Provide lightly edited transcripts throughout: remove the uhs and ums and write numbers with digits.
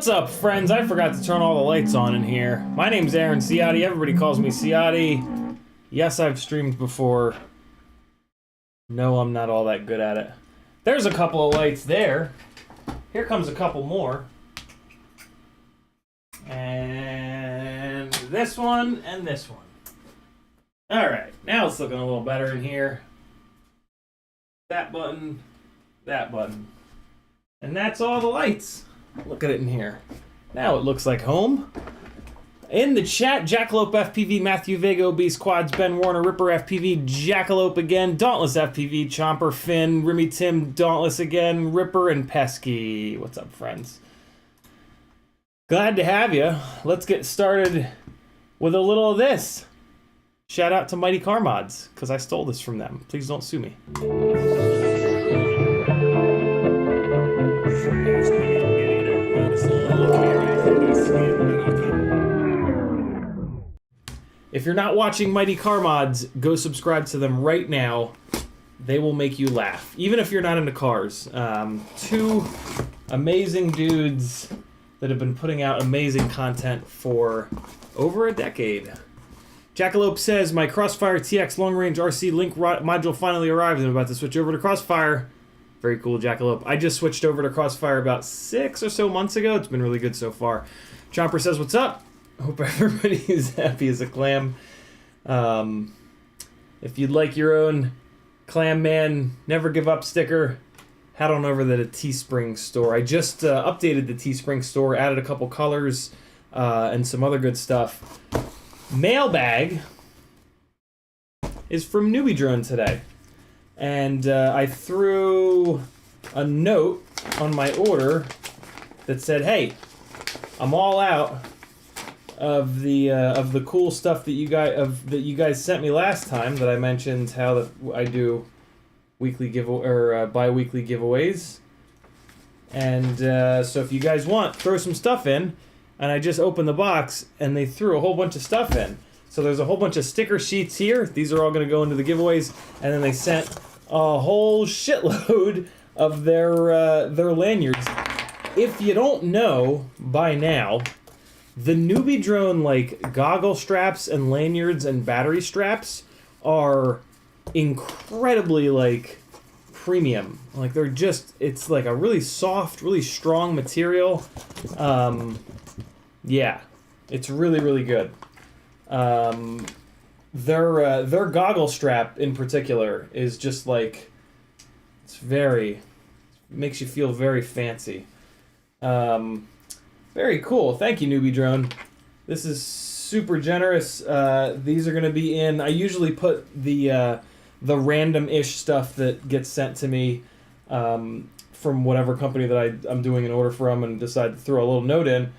What's up, friends? I forgot to turn all the lights on in here. My name's Aaron Ciotti. Everybody calls me Ciotti. Yes, I've streamed before. No, I'm not all that good at it. There's a couple of lights there. Here comes a couple more. And this one and this one. Alright, now it's looking a little better in here. That button, that button. And that's all the lights. Look at it in here. Now it looks like home. In the chat, Jackalope FPV, Matthew Vega, Obese Quads, Ben Warner, Ripper FPV, Jackalope again, Dauntless FPV, Chomper, Finn, Remy Tim, Dauntless again, Ripper, and Pesky. What's up, friends? Glad to have you. Let's get started with a little of this. Shout out to Mighty Car Mods, because I stole this from them. Please don't sue me. If you're not watching Mighty Car Mods, go subscribe to them right now. They will make you laugh, even if you're not into cars. Two amazing dudes that have been putting out amazing content for over a decade. Jackalope says, my Crossfire TX long-range RC Link module finally arrived and I'm about to switch over to Crossfire. Very cool jackalope. I just switched over to Crossfire about 6 or so months ago. It's been really good so far. Chomper says, what's up? Hope everybody is happy as a clam. If you'd like your own Clam Man Never Give Up sticker, head on over to the Teespring store. I just updated the Teespring store, added a couple colors and some other good stuff. Mailbag is from NewBeeDrone today. And I threw a note on my order that said, "Hey, I'm all out of the cool stuff that you guys sent me last time. That I mentioned how I do weekly bi-weekly giveaways. And so if you guys want, throw some stuff in." And I just opened the box, and they threw a whole bunch of stuff in. So there's a whole bunch of sticker sheets here. These are all going to go into the giveaways. And then they sent a whole shitload of their lanyards. If you don't know by now, the NewBeeDrone like goggle straps and lanyards and battery straps are incredibly like premium. Like they're just, it's like a really soft, really strong material. Yeah, it's really, really good. Their goggle strap in particular is just like, makes you feel very fancy. Very cool. Thank you, NewBeeDrone. This is super generous. These are going to be in, I usually put the random-ish stuff that gets sent to me from whatever company that I'm doing an order from, and decide to throw a little note in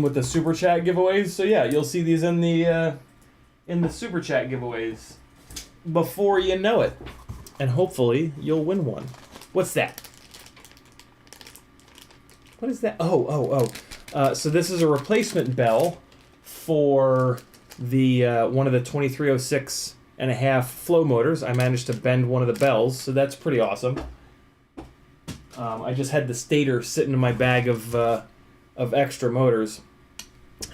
with the Super Chat giveaways. So yeah, you'll see these in the Super Chat giveaways before you know it. And hopefully you'll win one. What's that? What is that? So this is a replacement bell for the one of the 2306.5 flow motors. I managed to bend one of the bells, so that's pretty awesome. I just had the stator sitting in my bag of extra motors.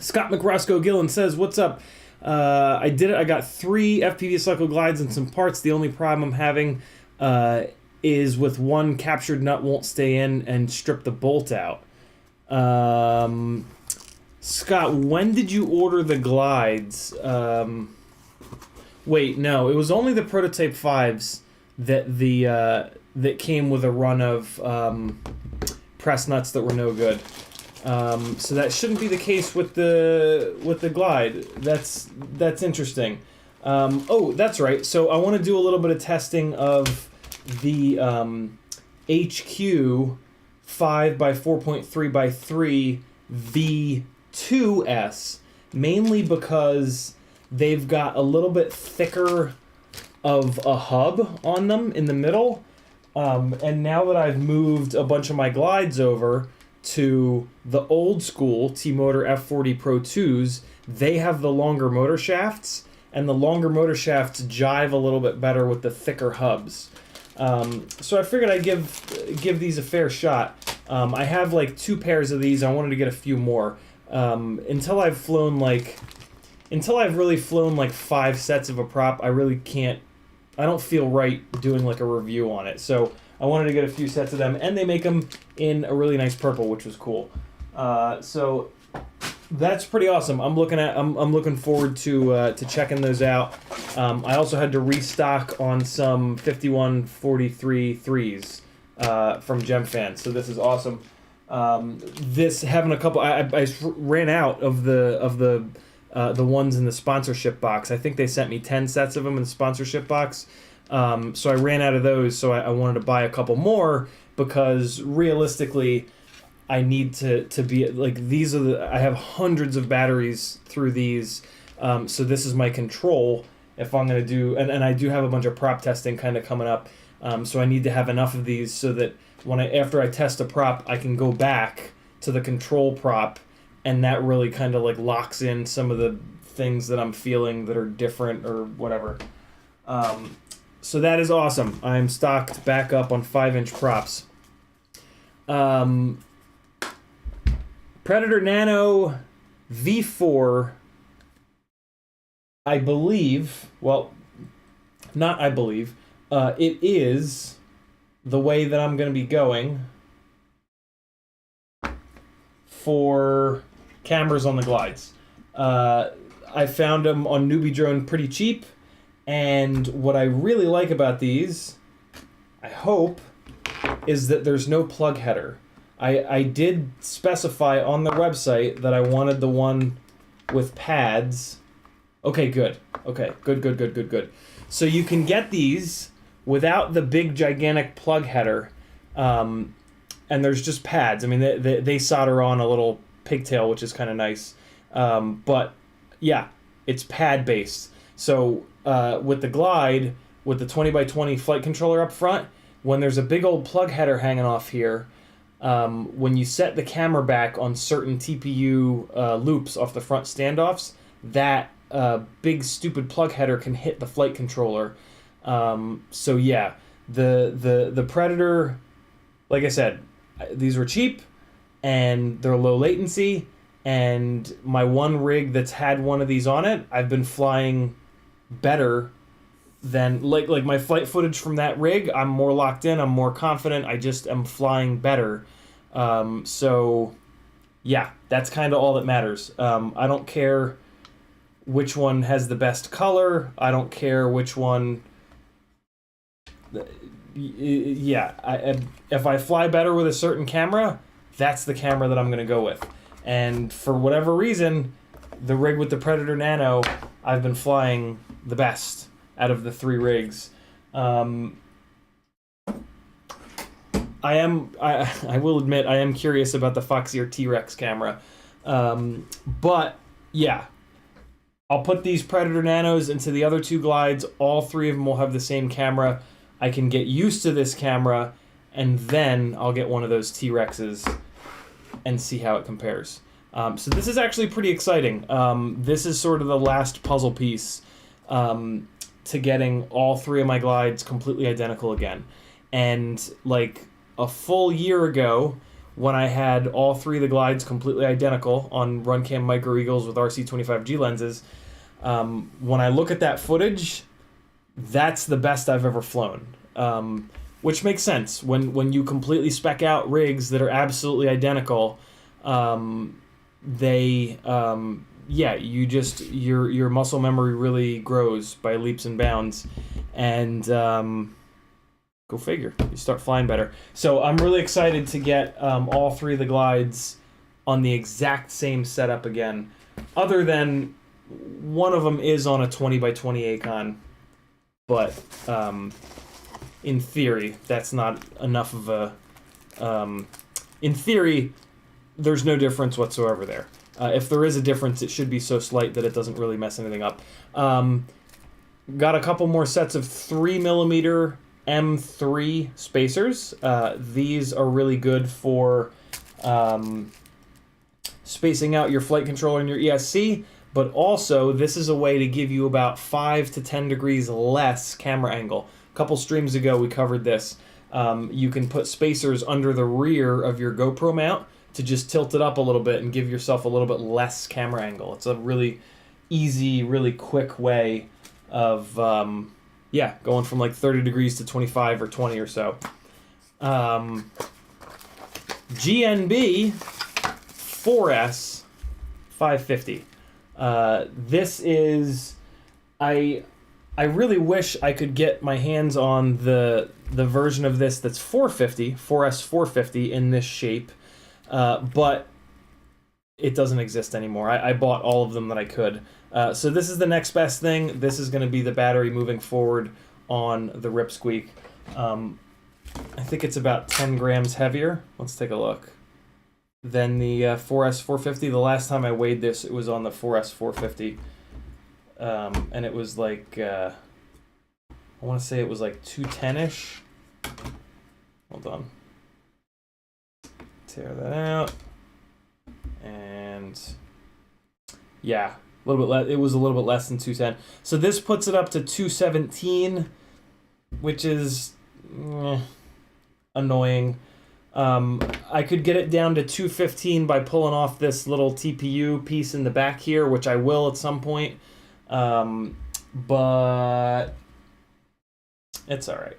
Scott McRoscoe Gillen says, "What's up? I did it. I got 3 FPV cycle glides and some parts. The only problem I'm having is with one captured nut won't stay in and strip the bolt out." Scott, when did you order the glides? Wait, no, it was only the Prototype 5s that came with a run of press nuts that were no good. So that shouldn't be the case with the glide. That's interesting. Oh, that's right. So I want to do a little bit of testing of the HQ 5x4.3x3 V2S, mainly because they've got a little bit thicker of a hub on them in the middle. And now that I've moved a bunch of my glides over to the old school T-Motor F40 Pro 2s, they have the longer motor shafts, and the longer motor shafts jive a little bit better with the thicker hubs. So I figured I'd give these a fair shot. I have like 2 pairs of these. I wanted to get a few more. Until I've really flown like 5 sets of a prop, I don't feel right doing like a review on it. So I wanted to get a few sets of them, and they make them in a really nice purple, which was cool. So that's pretty awesome. I'm looking forward to checking those out. I also had to restock on some 5143 3s from GemFan, so this is awesome. This having a couple, I ran out of the ones in the sponsorship box. I think they sent me 10 sets of them in the sponsorship box. So I ran out of those, so I wanted to buy a couple more, because realistically I need to be like, I have hundreds of batteries through these, so this is my control if I'm going to do, and I do have a bunch of prop testing kind of coming up, so I need to have enough of these so that after I test a prop, I can go back to the control prop, and that really kind of like locks in some of the things that I'm feeling that are different or whatever. So that is awesome. I'm stocked back up on 5-inch props. Predator Nano V4, I believe, well, not I believe, it is the way that I'm going to be going for cameras on the glides. I found them on NewBeeDrone pretty cheap, and what I really like about these, I hope, is that there's no plug header. I did specify on the website that I wanted the one with pads. Okay, good. Okay, good. So you can get these without the big gigantic plug header, and there's just pads. I mean, they solder on a little pigtail, which is kind of nice. But yeah, it's pad based. So with the Glide, with the 20x20 flight controller up front, when there's a big old plug header hanging off here, when you set the camera back on certain TPU loops off the front standoffs, that big stupid plug header can hit the flight controller. So yeah, the Predator, like I said, these were cheap and they're low latency, and my one rig that's had one of these on it, I've been flying better than like my flight footage from that rig. I'm more locked in, I'm more confident, I just am flying better. So yeah, that's kind of all that matters. I don't care which one has the best color, I don't care which one. Yeah, if I fly better with a certain camera, that's the camera that I'm going to go with. And for whatever reason, the rig with the Predator Nano, I've been flying the best out of the three rigs. I will admit, I am curious about the Foxeer T-Rex camera. But yeah, I'll put these Predator Nanos into the other two Glides. All three of them will have the same camera. I can get used to this camera, and then I'll get one of those T-Rexes and see how it compares. So this is actually pretty exciting. This is sort of the last puzzle piece to getting all three of my Glides completely identical again. And like a full year ago, when I had all three of the Glides completely identical on Runcam Micro Eagles with RC25G lenses, when I look at that footage, that's the best I've ever flown. Which makes sense. When you completely spec out rigs that are absolutely identical, yeah, your muscle memory really grows by leaps and bounds, and go figure, you start flying better. So I'm really excited to get all three of the Glides on the exact same setup again, other than one of them is on a 20x20 Acon, but in theory, that's not enough of a... in theory, there's no difference whatsoever there. If there is a difference, it should be so slight that it doesn't really mess anything up. Got a couple more sets of 3mm M3 spacers. These are really good for spacing out your flight controller and your ESC, but also this is a way to give you about 5 to 10 degrees less camera angle. A couple streams ago we covered this. You can put spacers under the rear of your GoPro mount to just tilt it up a little bit and give yourself a little bit less camera angle. It's a really easy, really quick way of yeah, going from like 30 degrees to 25 or 20 or so. GNB 4S 550. This is, I really wish I could get my hands on the version of this that's 450, 4S 450 in this shape, but it doesn't exist anymore. I bought all of them that I could. So this is the next best thing. This is going to be the battery moving forward on the Ripsqueak. I think it's about 10 grams heavier. Let's take a look. Than the 4S 450. The last time I weighed this, it was on the 4S 450. And it was like, I want to say it was like 210-ish. Hold on. Tear that out. And yeah, a little bit less. It was a little bit less than 210. So this puts it up to 217, which is annoying. I could get it down to 215 by pulling off this little TPU piece in the back here, which I will at some point. But it's all right.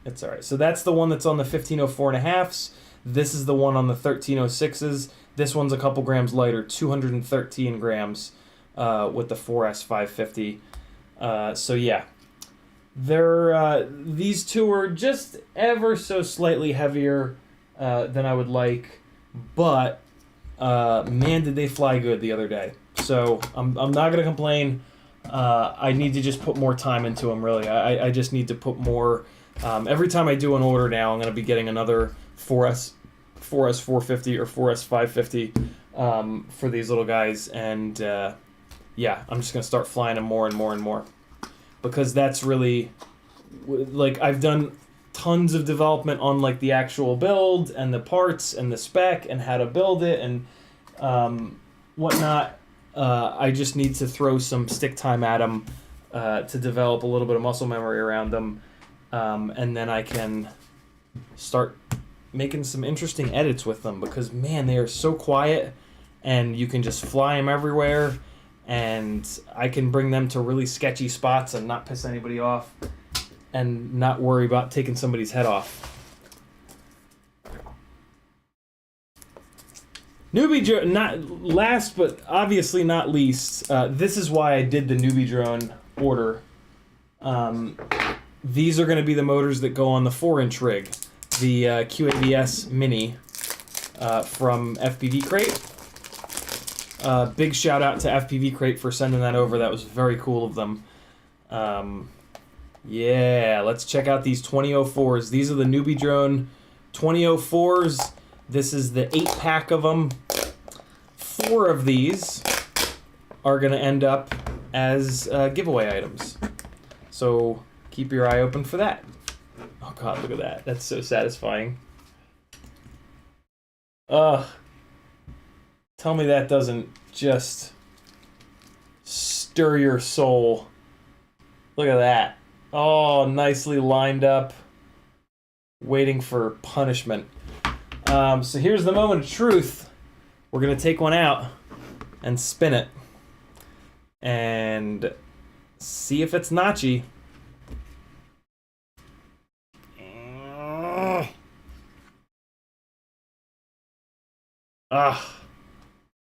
It's all right. So that's the one that's on the 1504.5s. This is the one on the 1306s. This one's a couple grams lighter, 213 grams with the 4S 550. So yeah, they're these two are just ever so slightly heavier than I would like, but man, did they fly good the other day. So I'm not gonna complain. I need to just put more time into them. Really, I just need to put more. Every time I do an order now, I'm gonna be getting another 4S 450 or 4S 550 for these little guys, and yeah, I'm just gonna start flying them more and more and more, because that's really, like, I've done tons of development on like the actual build and the parts and the spec and how to build it and whatnot. I just need to throw some stick time at them to develop a little bit of muscle memory around them, and then I can start making some interesting edits with them, because man, they are so quiet and you can just fly them everywhere, and I can bring them to really sketchy spots and not piss anybody off and not worry about taking somebody's head off. NewBeeDrone, not last but obviously not least, this is why I did the NewBeeDrone order. These are going to be the motors that go on the 4-inch rig, the QAVS Mini from FPV Crate. Big shout out to FPV Crate for sending that over. That was very cool of them. Yeah, let's check out these 2004s. These are the NewBeeDrone 2004s. This is the 8-pack of them. 4 of these are going to end up as giveaway items. So keep your eye open for that. Oh god, look at that. That's so satisfying. Ugh. Tell me that doesn't just stir your soul. Look at that. Oh, nicely lined up. Waiting for punishment. So here's the moment of truth. We're going to take one out and spin it and see if it's notchy. Ah.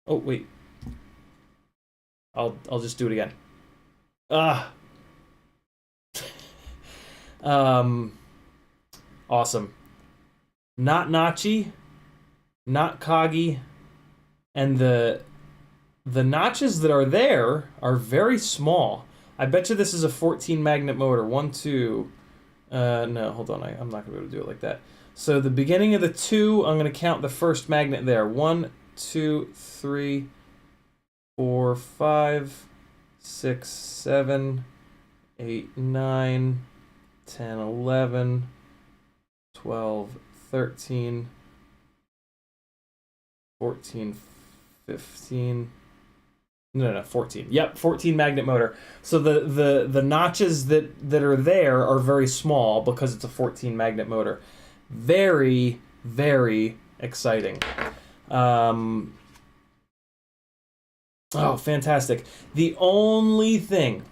Oh, wait. I'll just do it again. Ah. Awesome. Not notchy, not coggy, and the notches that are there are very small. I bet you this is a 14 magnet motor. 1, 2. No, hold on. I'm not gonna be able to do it like that. So the beginning of the 2, I'm gonna count the first magnet there. 1, 2, 3, 4, 5, 6, 7, 8, 9, 10, 11, 12, 13, 14, 15. No, 14. Yep, 14 magnet motor. So the notches that are there are very small because it's a 14 magnet motor. Very, very exciting. Oh, fantastic. The only thing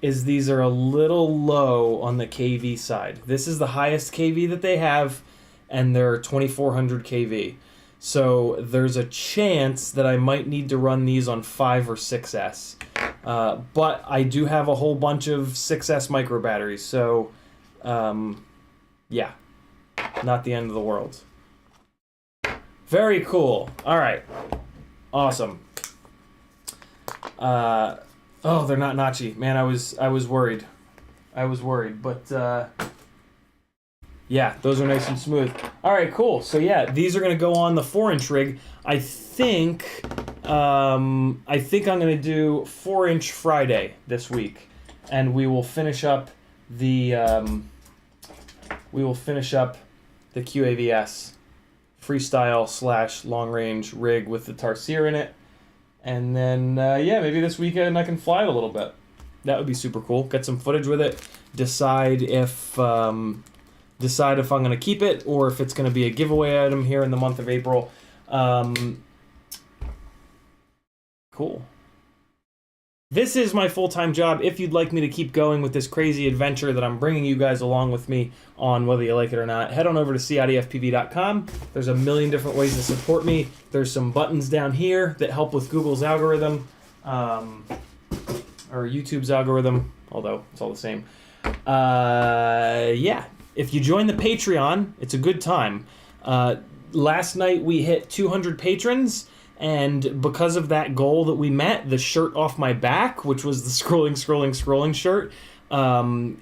is these are a little low on the kV side. This is the highest kV that they have, and they're 2400 kV. So there's a chance that I might need to run these on 5 or 6S. But I do have a whole bunch of 6S micro batteries, so yeah, not the end of the world. Very cool. All right, awesome. Oh, they're not notchy. Man, I was worried. But yeah, those are nice and smooth. All right, cool. So yeah, these are gonna go on the 4-inch rig. I think I'm gonna do 4-inch Friday this week, and we will finish up the QAVS freestyle / long range rig with the Tarsier in it. And then, yeah, maybe this weekend I can fly it a little bit. That would be super cool. Get some footage with it. Decide if I'm going to keep it or if it's going to be a giveaway item here in the month of April. Cool. This is my full-time job. If you'd like me to keep going with this crazy adventure that I'm bringing you guys along with me on, whether you like it or not, head on over to CiottiFPV.com. There's a million different ways to support me. There's some buttons down here that help with Google's algorithm, or YouTube's algorithm, although it's all the same. Yeah, if you join the Patreon, it's a good time. Last night we hit 200 patrons. And because of that goal that we met, the shirt off my back, which was the scrolling shirt,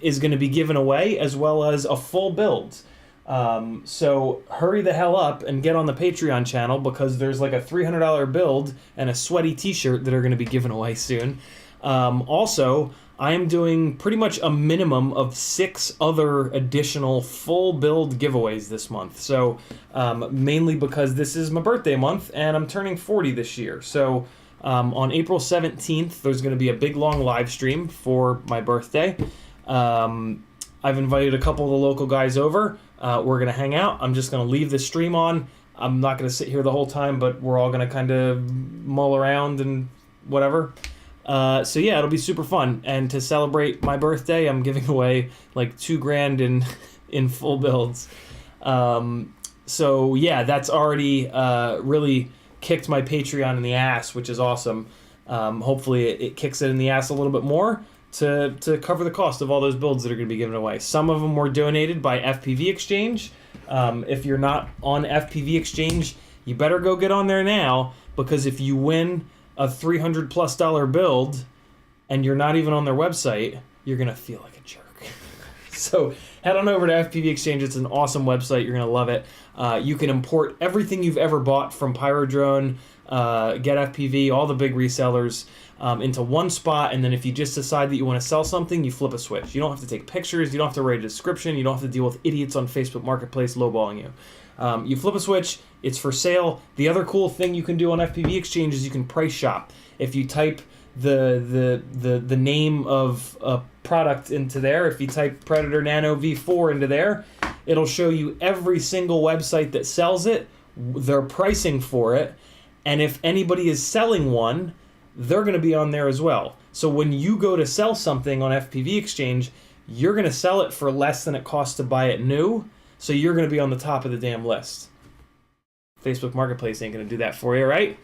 is going to be given away, as well as a full build. So hurry the hell up and get on the Patreon channel, because there's like a $300 build and a sweaty t-shirt that are going to be given away soon. Also, I am doing pretty much a minimum of 6 other additional full build giveaways this month. So mainly because this is my birthday month and I'm turning 40 this year. So on April 17th, there's going to be a big long live stream for my birthday. I've invited a couple of the local guys over. We're going to hang out. I'm just going to leave the stream on. I'm not going to sit here the whole time, but we're all going to kind of mull around and whatever. So yeah, it'll be super fun. And to celebrate my birthday, I'm giving away like $2,000 in full builds. So yeah, that's already really kicked my Patreon in the ass, which is awesome. Hopefully it kicks it in the ass a little bit more to cover the cost of all those builds that are going to be given away. Some of them were donated by FPV Exchange. If you're not on FPV Exchange, you better go get on there now, because if you win a $300+ build and you're not even on their website, you're gonna feel like a jerk. So head on over to FPV Exchange. It's an awesome website. You're gonna love it. You can import everything you've ever bought from PyroDrone, Get FPV, all the big resellers, into one spot, and then if you just decide that you want to sell something, you flip a switch. You don't have to take pictures, you don't have to write a description, you don't have to deal with idiots on Facebook Marketplace lowballing you. You flip a switch, it's for sale. The other cool thing you can do on FPV Exchange is you can price shop. If you type the name of a product into there, if you type Predator Nano V4 into there, it'll show you every single website that sells it, their pricing for it, and if anybody is selling one, they're going to be on there as well. So when you go to sell something on FPV Exchange, you're going to sell it for less than it costs to buy it new, so you're going to be on the top of the damn list. Facebook Marketplace ain't going to do that for you, right?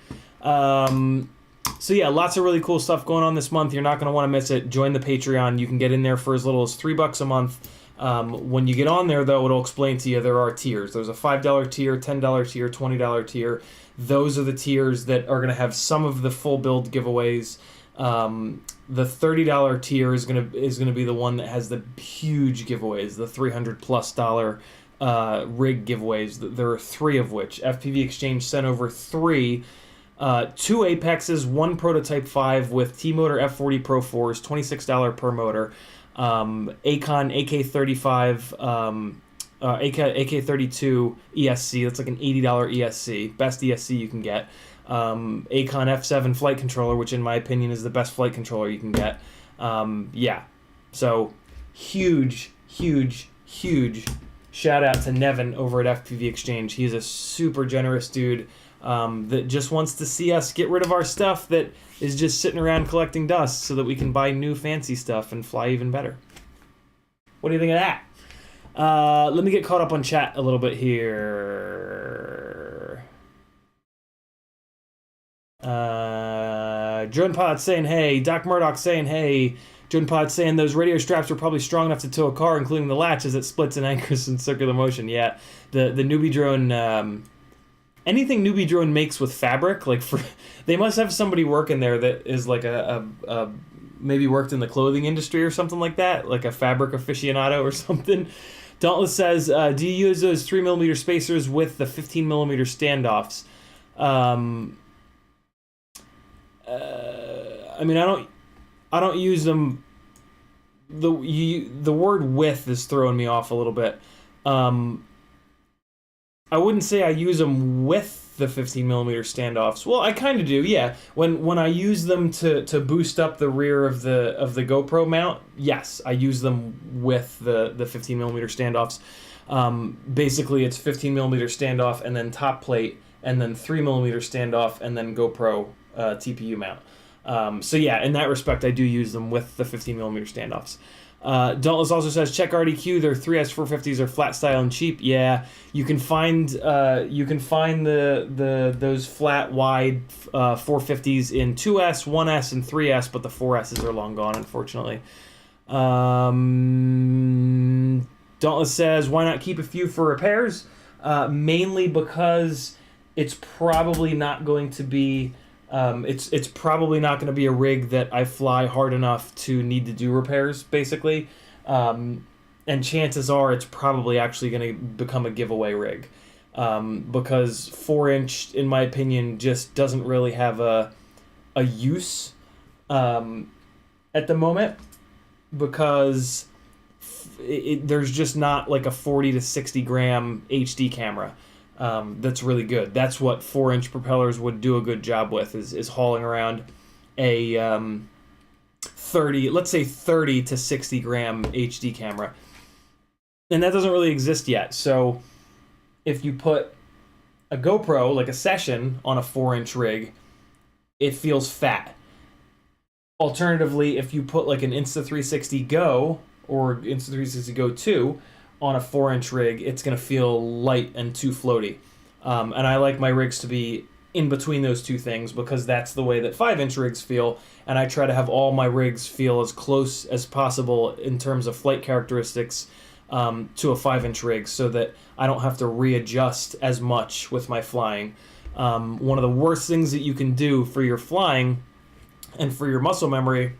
So yeah, lots of really cool stuff going on this month. You're not going to want to miss it. Join the Patreon. You can get in there for as little as $3 a month. When you get on there, though, it'll explain to you there are tiers. There's a $5 tier, $10 tier, $20 tier. Those are the tiers that are going to have some of the full build giveaways. The $30 tier is going to be the one that has the huge giveaways, the $300+ rig giveaways. There are 3 of which FPV Exchange sent over 3. 2 Apexes, 1 Prototype 5 with T-Motor F40 Pro 4s, $26 per motor. Acon AK35, AK32 ESC, that's like an $80 ESC, best ESC you can get. Acon F7 flight controller, which in my opinion is the best flight controller you can get. Yeah, so huge shout out to Nevin over at FPV Exchange. He's a super generous dude that just wants to see us get rid of our stuff that is just sitting around collecting dust so that we can buy new fancy stuff and fly even better. What do you think of that? Let me get caught up on chat a little bit here. Drone Pod saying hey. Doc Murdoch saying hey. Drone Pod saying those radio straps are probably strong enough to tow a car, including the latch as it splits and anchors in circular motion. Yeah, the NewBeeDrone, anything NewBeeDrone makes with fabric, like they must have somebody working there that is like a maybe worked in the clothing industry or something like that, like a fabric aficionado or something. Dauntless says, do you use those 3mm spacers with the 15mm standoffs? I mean, I don't use them. The word "with" is throwing me off a little bit. I wouldn't say I use them with the 15mm standoffs. Well, I kind of do, yeah. When I use them to boost up the rear of the GoPro mount, yes, I use them with the 15mm standoffs. Basically, it's 15mm standoff and then top plate, and then 3mm standoff, and then GoPro TPU mount. So yeah, in that respect, I do use them with the 15mm standoffs. Dauntless also says check RDQ. Their 3S 450s are flat style and cheap. Yeah, you can find those flat wide 450s in 2S, 1S, and 3S, but the 4Ss are long gone, unfortunately. Dauntless says why not keep a few for repairs? Mainly because it's probably not going to be. It's probably not going to be a rig that I fly hard enough to need to do repairs, basically. And chances are it's probably actually going to become a giveaway rig. Because 4-inch, in my opinion, just doesn't really have a use at the moment. Because there's just not like a 40 to 60 gram HD camera. That's really good. That's what 4-inch propellers would do a good job with, is hauling around a 30 to 60 gram HD camera. And that doesn't really exist yet. So if you put a GoPro, like a Session, on a 4-inch rig, it feels fat. Alternatively, if you put like an Insta360 Go or Insta360 Go 2 on a 4-inch rig, it's going to feel light and too floaty. And I like my rigs to be in between those two things because that's the way that 5-inch rigs feel, and I try to have all my rigs feel as close as possible in terms of flight characteristics to a 5-inch rig so that I don't have to readjust as much with my flying. One of the worst things that you can do for your flying and for your muscle memory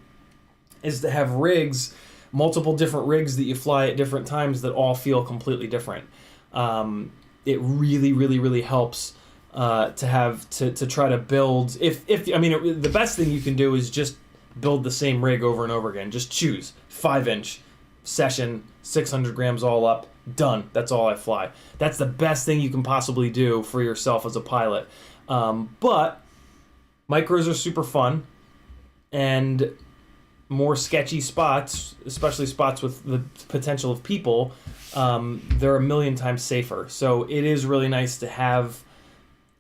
is to have rigs, multiple different rigs that you fly at different times that all feel completely different. It really, really, really helps to try to build. The best thing you can do is just build the same rig over and over again. Just choose 5-inch Session, 600 grams all up, done. That's all I fly. That's the best thing you can possibly do for yourself as a pilot. But micros are super fun, and more sketchy spots, especially spots with the potential of people, they're a million times safer. So it is really nice to have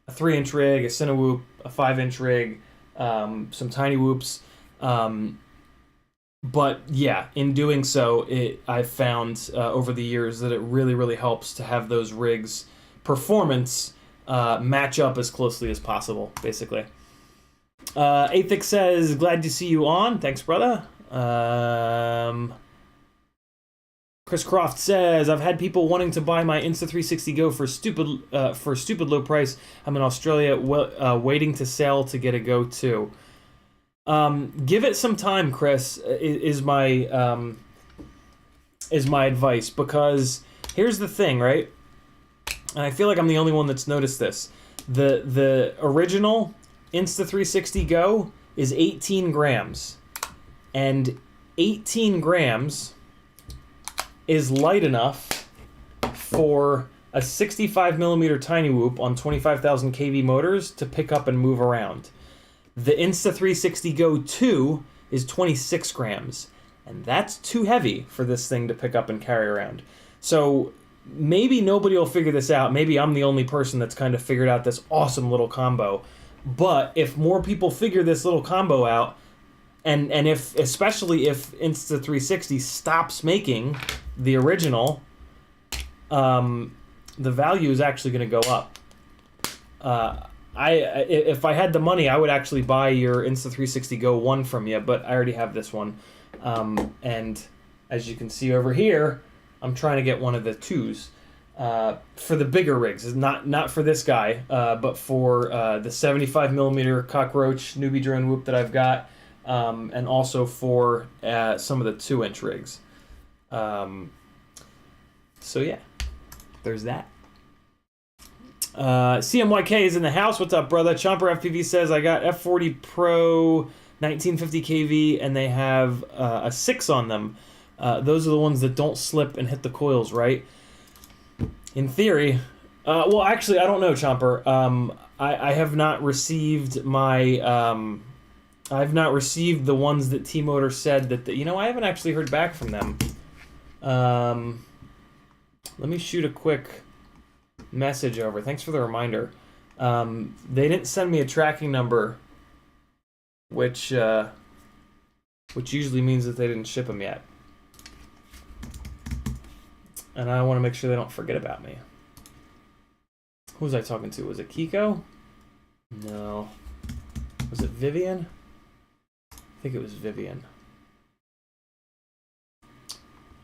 a 3-inch rig, a Cinewhoop, a 5-inch rig, some tiny whoops. But yeah, in doing so, I've found over the years that it really, really helps to have those rigs' performance match up as closely as possible, basically. Athix says, glad to see you on. Thanks, brother. Chris Croft says, I've had people wanting to buy my Insta360 Go for stupid low price. I'm in Australia waiting to sell to get a Go too. Give it some time, Chris, is my advice, because here's the thing, right? And I feel like I'm the only one that's noticed this. The original Insta360 Go is 18 grams, and 18 grams is light enough for a 65mm tiny whoop on 25,000 kV motors to pick up and move around. The Insta360 Go 2 is 26 grams, and that's too heavy for this thing to pick up and carry around. So maybe nobody will figure this out. Maybe I'm the only person that's kind of figured out this awesome little combo. But if more people figure this little combo out, and especially if Insta360 stops making the original, the value is actually going to go up. If I had the money, I would actually buy your Insta360 Go 1 from you, but I already have this one. And as you can see over here, I'm trying to get one of the 2s. For the bigger rigs, not for this guy, but for the 75mm cockroach NewBeeDrone whoop that I've got, and also for some of the 2-inch rigs. So yeah, there's that. CMYK is in the house. What's up, brother? Chomper FPV says, I got F40 Pro 1950 kV, and they have a 6 on them. Those are the ones that don't slip and hit the coils, right? In theory. Well, actually, I don't know, Chomper. I have not received my... I've not received the ones that T-Motor said that... I haven't actually heard back from them. Let me shoot a quick message over. Thanks for the reminder. They didn't send me a tracking number which usually means that they didn't ship them yet. And I want to make sure they don't forget about me. Who was I talking to? Was it Kiko? No. Was it Vivian? I think it was Vivian.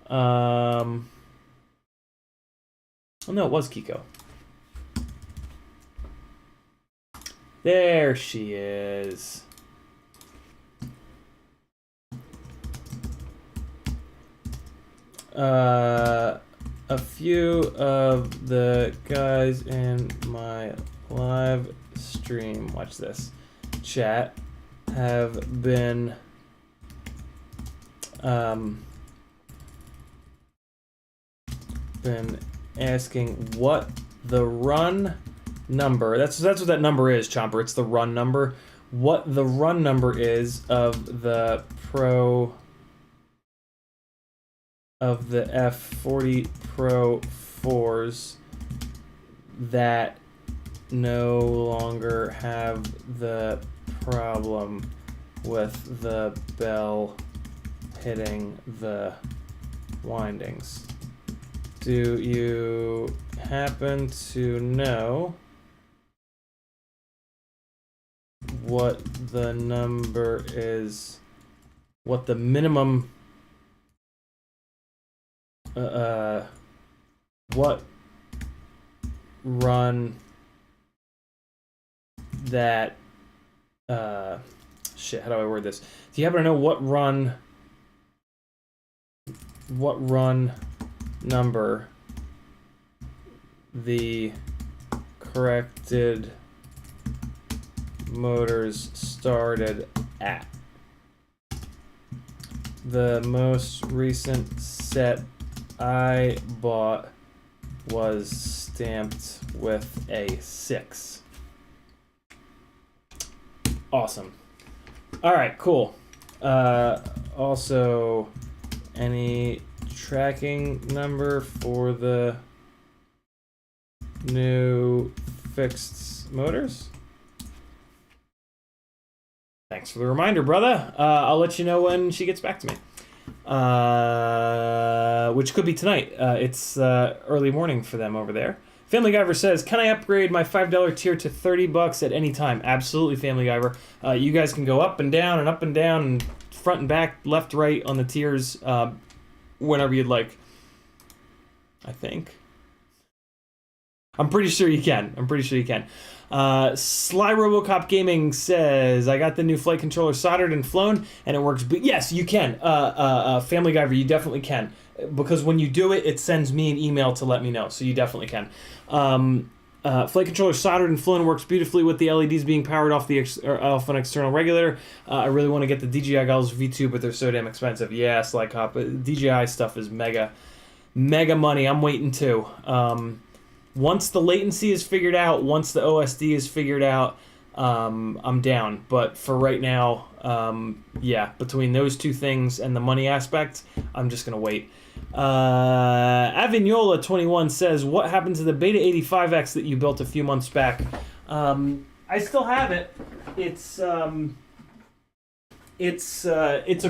Oh, no, it was Kiko. There she is. A few of the guys in my live stream, watch this, chat, have been asking what the run number, that's what that number is, Chomper, it's the run number, what the run number is of the F40 Pro 4s that no longer have the problem with the bell hitting the windings. Do you happen to know what the number is, what the minimum what run that shit, how do I word this? Do you happen to know what run number the corrected motors started at? The most recent set I bought was stamped with a 6. Awesome. All right, cool. Also, any tracking number for the new fixed motors? Thanks for the reminder, brother. I'll let you know when she gets back to me. Which could be tonight. It's early morning for them over there. Family Guyver says, can I upgrade my $5 tier to $30 at any time? Absolutely, Family Guyver. You guys can go up and down and front and back, left, right on the tiers whenever you'd like. I think. I'm pretty sure you can. Sly Robocop Gaming says, I got the new flight controller soldered and flown, and it works. But yes, you can. Family Guyver, you definitely can. Because when you do it, it sends me an email to let me know. So you definitely can. Flight controller soldered and flown, works beautifully with the LEDs being powered off off an external regulator. I really want to get the DJI goggles V2, but they're so damn expensive. Yeah, Sly Cop. DJI stuff is mega money. I'm waiting too. Once the latency is figured out, once the OSD is figured out, I'm down. But for right now, yeah, between those two things and the money aspect, I'm just going to wait. Avignola21 says, what happened to the Beta 85X that you built a few months back? I still have it. It's a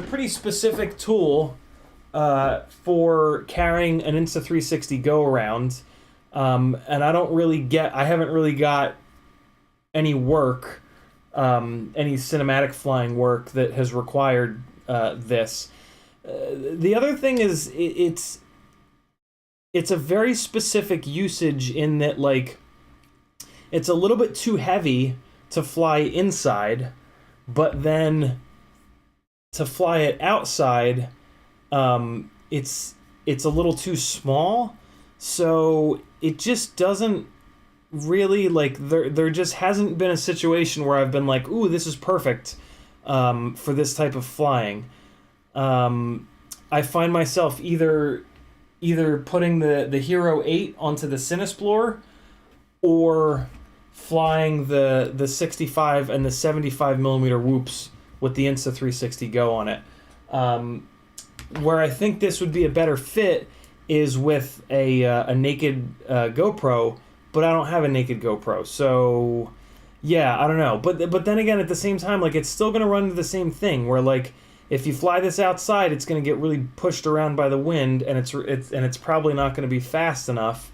pretty specific tool for carrying an Insta360 Go around. And I haven't really got any work, any cinematic flying work that has required this. The other thing is it's a very specific usage in that, like, it's a little bit too heavy to fly inside, but then to fly it outside, it's a little too small. So it just doesn't really, like, there just hasn't been a situation where I've been like, ooh, this is perfect for this type of flying. I find myself either putting the Hero 8 onto the Cinesplorer or flying the 65 and the 75 millimeter whoops with the Insta360 Go on it. Where I think this would be a better fit is with a naked GoPro, but I don't have a naked GoPro, so yeah, I don't know. But then again, at the same time, like, it's still gonna run into the same thing where, like, if you fly this outside, it's gonna get really pushed around by the wind, and it's probably not gonna be fast enough.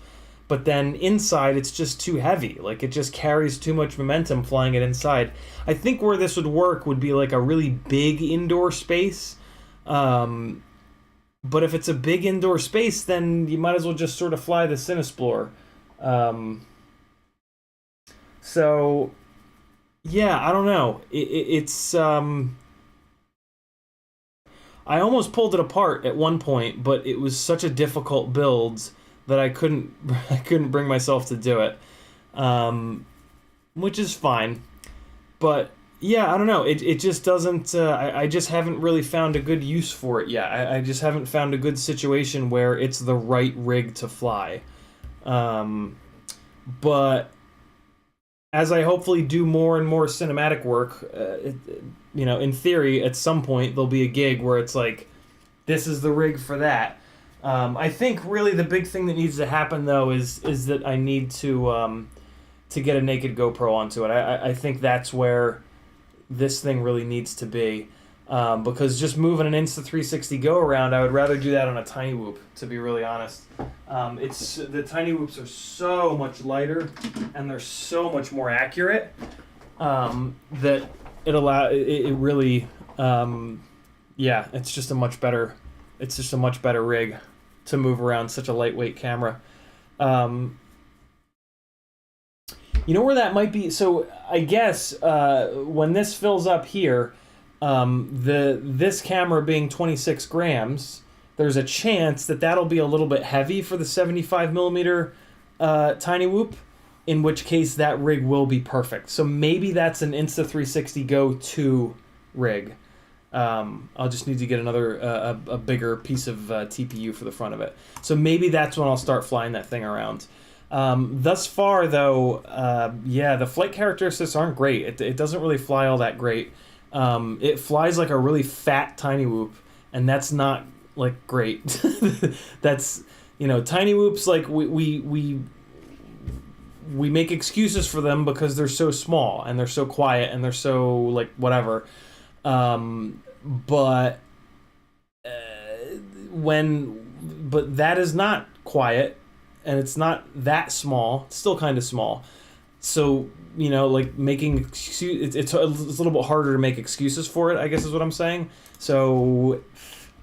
But then inside, it's just too heavy. Like, it just carries too much momentum flying it inside. I think where this would work would be like a really big indoor space. But if it's a big indoor space, then you might as well just sort of fly the Cinesplorer. So, yeah, I don't know. It's I almost pulled it apart at one point, but it was such a difficult build that I couldn't bring myself to do it, which is fine. But yeah, I don't know. It just doesn't. I just haven't really found a good use for it yet. I just haven't found a good situation where it's the right rig to fly. But as I hopefully do more and more cinematic work, in theory, at some point there'll be a gig where it's like, this is the rig for that. I think really the big thing that needs to happen though is that I need to get a naked GoPro onto it. I think that's where this thing really needs to be, because just moving an Insta360 go around, I would rather do that on a tiny whoop, to be really honest. It's the tiny whoops are so much lighter and they're so much more accurate, that it really it's just a much better rig to move around such a lightweight camera. You know where that might be? So I guess when this fills up here, this camera being 26 grams, there's a chance that that'll be a little bit heavy for the 75 millimeter tiny whoop, in which case that rig will be perfect. So maybe that's an Insta360 Go 2 rig. I'll just need to get another a bigger piece of TPU for the front of it. So maybe that's when I'll start flying that thing around. Thus far, though, the flight characteristics aren't great. It doesn't really fly all that great. It flies like a really fat tiny whoop, and that's not like great. That's, tiny whoops, like we make excuses for them because they're so small and they're so quiet and they're so like whatever. But that is not quiet, and it's not that small. It's still kind of small. So, like making it's a little bit harder to make excuses for it, I guess is what I'm saying. So,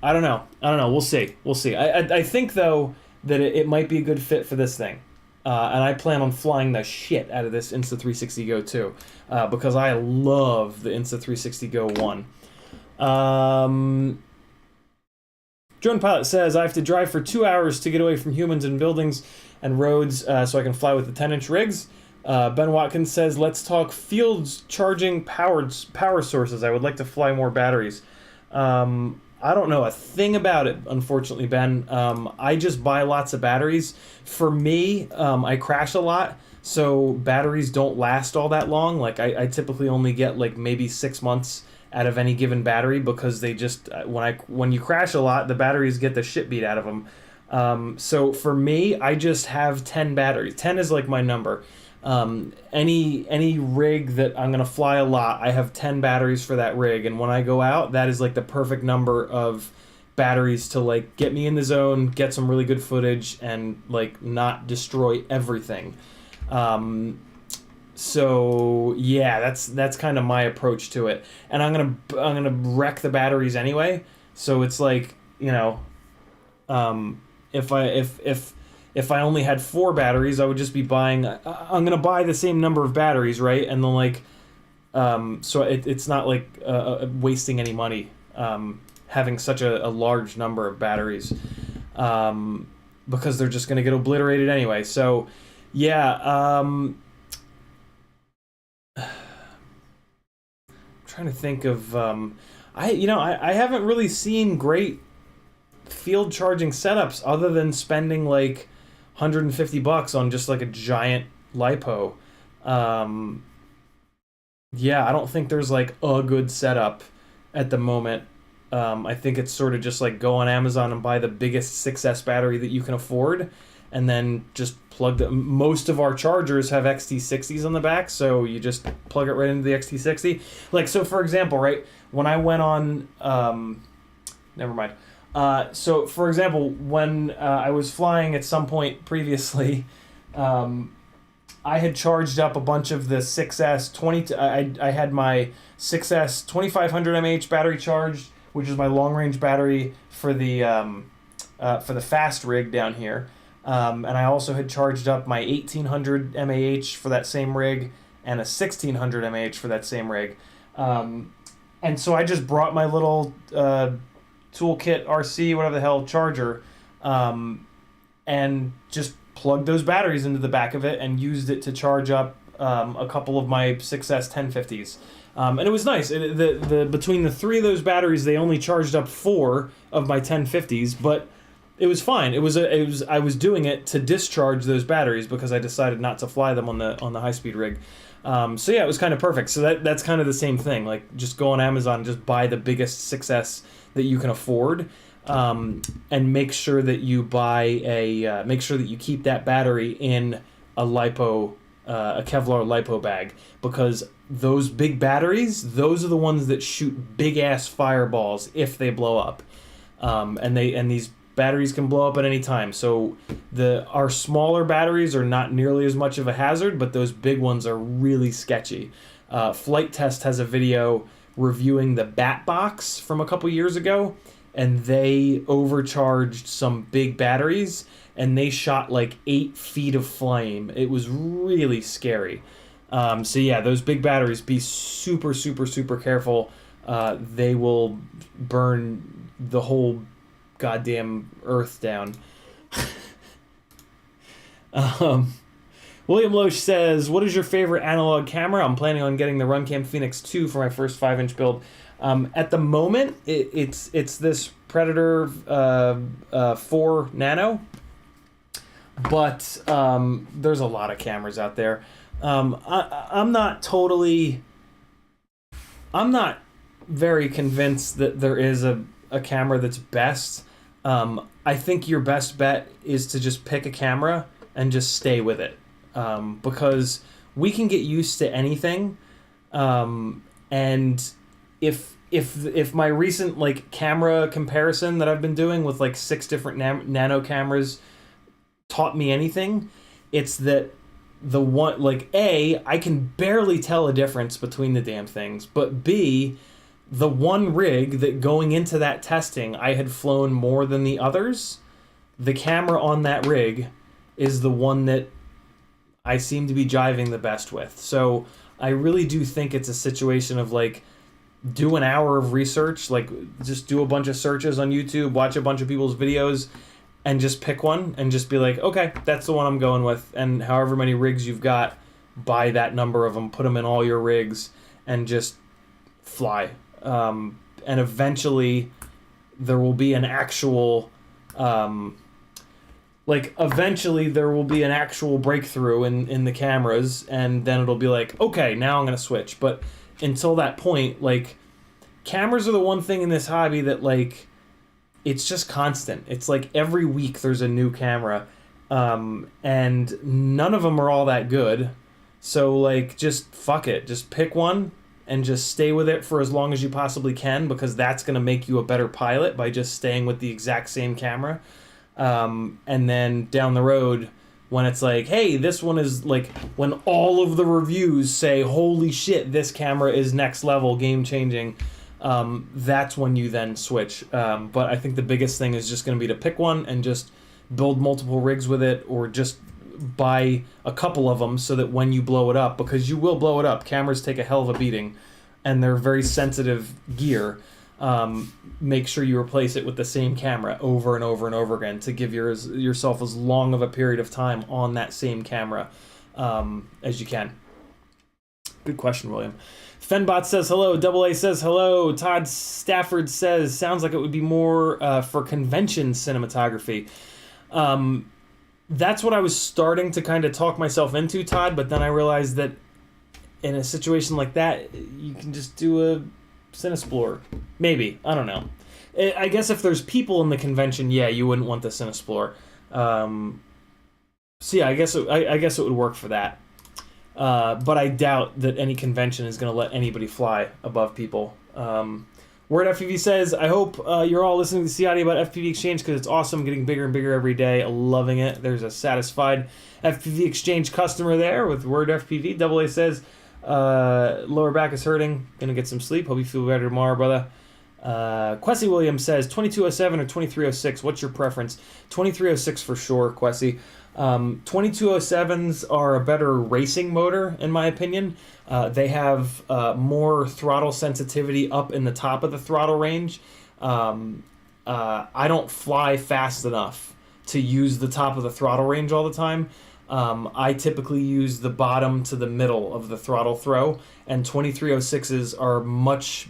I don't know. We'll see. I think though that it might be a good fit for this thing. And I plan on flying the shit out of this Insta360 Go 2, because I love the Insta360 Go 1. Drone Pilot says, I have to drive for 2 hours to get away from humans and buildings and roads so I can fly with the 10-inch rigs. Ben Watkins says, let's talk field charging power sources. I would like to fly more batteries. I don't know a thing about it, unfortunately, Ben. I just buy lots of batteries. For me, I crash a lot, so batteries don't last all that long. Like, I typically only get like maybe 6 months out of any given battery, because they just when you crash a lot, the batteries get the shit beat out of them. So for me, I just have 10 batteries. 10 is like my number. Any rig that I'm gonna fly a lot, I have 10 batteries for that rig, and when I go out, that is like the perfect number of batteries to like get me in the zone, get some really good footage, and like not destroy everything. So yeah, that's kind of my approach to it, and I'm gonna wreck the batteries anyway. So it's like, if I only had 4 batteries, I would just be buying. I'm gonna buy the same number of batteries, right? And then like, so it's not like wasting any money having such a large number of batteries, because they're just gonna get obliterated anyway. So yeah. Trying to think of I haven't really seen great field charging setups other than spending like $150 on just like a giant lipo. I don't think there's like a good setup at the moment. I think it's sort of just like go on Amazon and buy the biggest 6S battery that you can afford, and then just plug the. Most of our chargers have XT60s on the back, so you just plug it right into the XT60. Like, so for example, right, when I went on, never mind. So for example, when I was flying at some point previously, I had charged up a bunch of the 6S 20. I had my 6S 2500 mAh battery charged, which is my long range battery for the fast rig down here. And I also had charged up my 1800 mAh for that same rig and a 1600 mAh for that same rig. And so I just brought my little toolkit RC, whatever the hell, charger, and just plugged those batteries into the back of it and used it to charge up a couple of my 6S 1050s. And it was nice. Between the three of those batteries, they only charged up 4 of my 1050s, but it was fine. I was doing it to discharge those batteries because I decided not to fly them on the high-speed rig. So yeah, it was kind of perfect. So that's kind of the same thing. Like, just go on Amazon and just buy the biggest 6S that you can afford, and make sure that you buy make sure that you keep that battery in a Kevlar lipo bag, because those big batteries, those are the ones that shoot big ass fireballs if they blow up, and these batteries can blow up at any time. So our smaller batteries are not nearly as much of a hazard, but those big ones are really sketchy. Flight Test has a video reviewing the Bat Box from a couple years ago, and they overcharged some big batteries, and they shot like 8 feet of flame. It was really scary. So yeah, those big batteries, be super, super, super careful. They will burn the whole goddamn earth down. William Loesch says, what is your favorite analog camera? I'm planning on getting the Runcam Phoenix 2 for my first 5-inch build. At the moment, it's this Predator 4 Nano, but there's a lot of cameras out there. I'm not very convinced that there is a camera that's best. I think your best bet is to just pick a camera and just stay with it, because we can get used to anything, and if my recent like camera comparison that I've been doing with like 6 different nano cameras taught me anything, it's that the one, like, A, I can barely tell a difference between the damn things, but B, the one rig that going into that testing I had flown more than the others, the camera on that rig is the one that I seem to be jiving the best with. So I really do think it's a situation of like, do an hour of research, like just do a bunch of searches on YouTube, watch a bunch of people's videos, and just pick one and just be like, okay, that's the one I'm going with. And however many rigs you've got, buy that number of them, put them in all your rigs, and just fly. And eventually there will be an actual breakthrough in the cameras, and then it'll be like, okay, now I'm gonna switch. But until that point, like, cameras are the one thing in this hobby that, like, it's just constant. It's like every week there's a new camera, and none of them are all that good. So, like, just fuck it. Just pick one and just stay with it for as long as you possibly can, because that's going to make you a better pilot by just staying with the exact same camera. And then down the road, when it's like, hey, this one is like, when all of the reviews say, holy shit, this camera is next level, game changing, that's when you then switch. But I think the biggest thing is just going to be to pick one and just build multiple rigs with it, or just buy a couple of them so that when you blow it up, because you will blow it up, cameras take a hell of a beating and they're very sensitive gear, make sure you replace it with the same camera over and over and over again to give yourself as long of a period of time on that same camera as you can. Good question, William. Fenbot says hello. Double A says hello. Todd Stafford says, sounds like it would be more for convention cinematography. That's what I was starting to kind of talk myself into, Todd, but then I realized that in a situation like that, you can just do a Cinesplorer. Maybe. I don't know. I guess if there's people in the convention, yeah, you wouldn't want the Cinesplorer. So yeah, I guess it would work for that. But I doubt that any convention is going to let anybody fly above people. Word FPV says, I hope you're all listening to Ciotti about FPV Exchange because it's awesome, getting bigger and bigger every day. Loving it. There's a satisfied FPV Exchange customer there with Word FPV. Double A says, lower back is hurting. Gonna get some sleep. Hope you feel better tomorrow, brother. Quessy Williams says, 2207 or 2306, what's your preference? 2306 for sure, Quessy. 2207s are a better racing motor, in my opinion. They have more throttle sensitivity up in the top of the throttle range. I don't fly fast enough to use the top of the throttle range all the time. I typically use the bottom to the middle of the throttle throw, and 2306s are much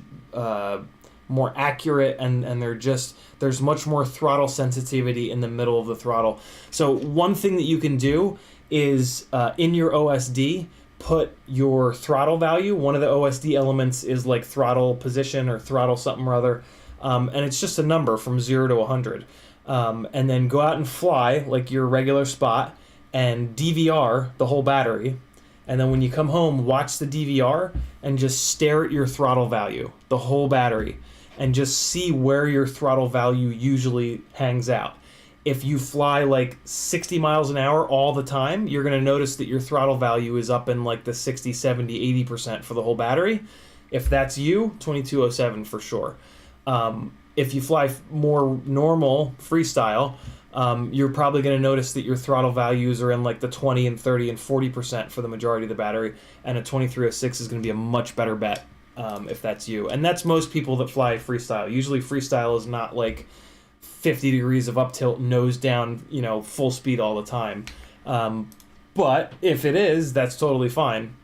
more accurate, and there's much more throttle sensitivity in the middle of the throttle. So one thing that you can do is in your OSD, put your throttle value. One of the OSD elements is like throttle position or throttle something or other, and it's just a number from 0 to 100. And then go out and fly like your regular spot and DVR the whole battery. And then when you come home, watch the DVR and just stare at your throttle value, the whole battery, and just see where your throttle value usually hangs out. If you fly like 60 miles an hour all the time, you're going to notice that your throttle value is up in like the 60, 70, 80% for the whole battery. If that's you, 2207 for sure. If you fly more normal freestyle, you're probably going to notice that your throttle values are in like the 20 and 30 and 40% for the majority of the battery, and a 2306 is going to be a much better bet if that's you. And that's most people that fly freestyle. Usually freestyle is not like 50 degrees of up tilt, nose down, full speed all the time. But if it is, that's totally fine.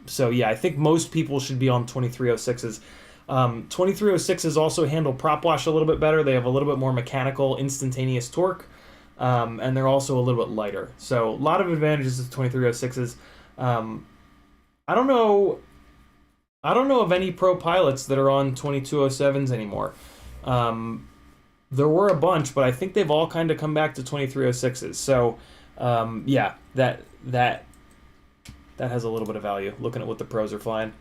So yeah, I think most people should be on 2306s. 2306s also handle prop wash a little bit better. They have a little bit more mechanical, instantaneous torque, and they're also a little bit lighter. So a lot of advantages to 2306s. I don't know of any pro pilots that are on 2207s anymore. There were a bunch, but I think they've all kind of come back to 2306s. So yeah, that has a little bit of value, looking at what the pros are flying.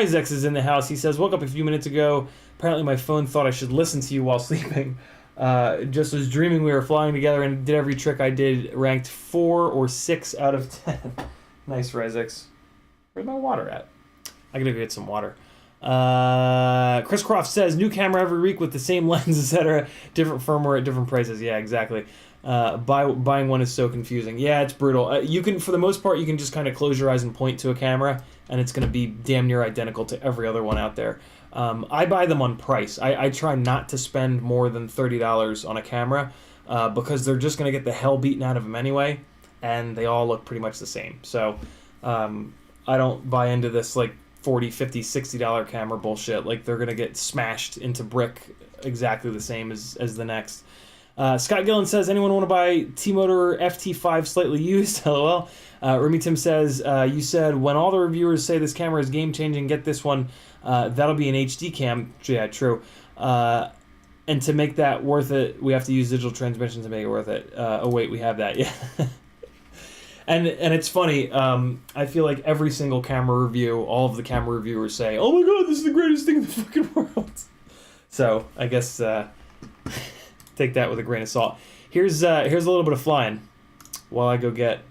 Ryzex is in the house. He says, woke up a few minutes ago. Apparently my phone thought I should listen to you while sleeping. Just was dreaming we were flying together and did every trick I did, ranked 4 or 6 out of 10. Nice, Ryzex. Where's my water at? I gotta go get some water. Chris Croft says, new camera every week with the same lens, etc. Different firmware at different prices. Yeah, exactly. Buying one is so confusing. Yeah, it's brutal. You can, for the most part, you can just kind of close your eyes and point to a camera, and it's going to be damn near identical to every other one out there. I buy them on price. I try not to spend more than $30 on a camera because they're just going to get the hell beaten out of them anyway, and they all look pretty much the same. So I don't buy into this like $40, $50, $60 camera bullshit. Like, they're going to get smashed into brick exactly the same as the next. Scott Gillen says, anyone want to buy T-Motor FT5 slightly used? LOL. Remy Tim says, you said when all the reviewers say this camera is game-changing, get this one. That'll be an HD cam. Yeah, true. And to make that worth it, we have to use digital transmission to make it worth it. Oh, wait, we have that. Yeah. And it's funny. I feel like every single camera review, all of the camera reviewers say, oh my god, this is the greatest thing in the fucking world. So, I guess... take that with a grain of salt. Here's a little bit of flying while I go get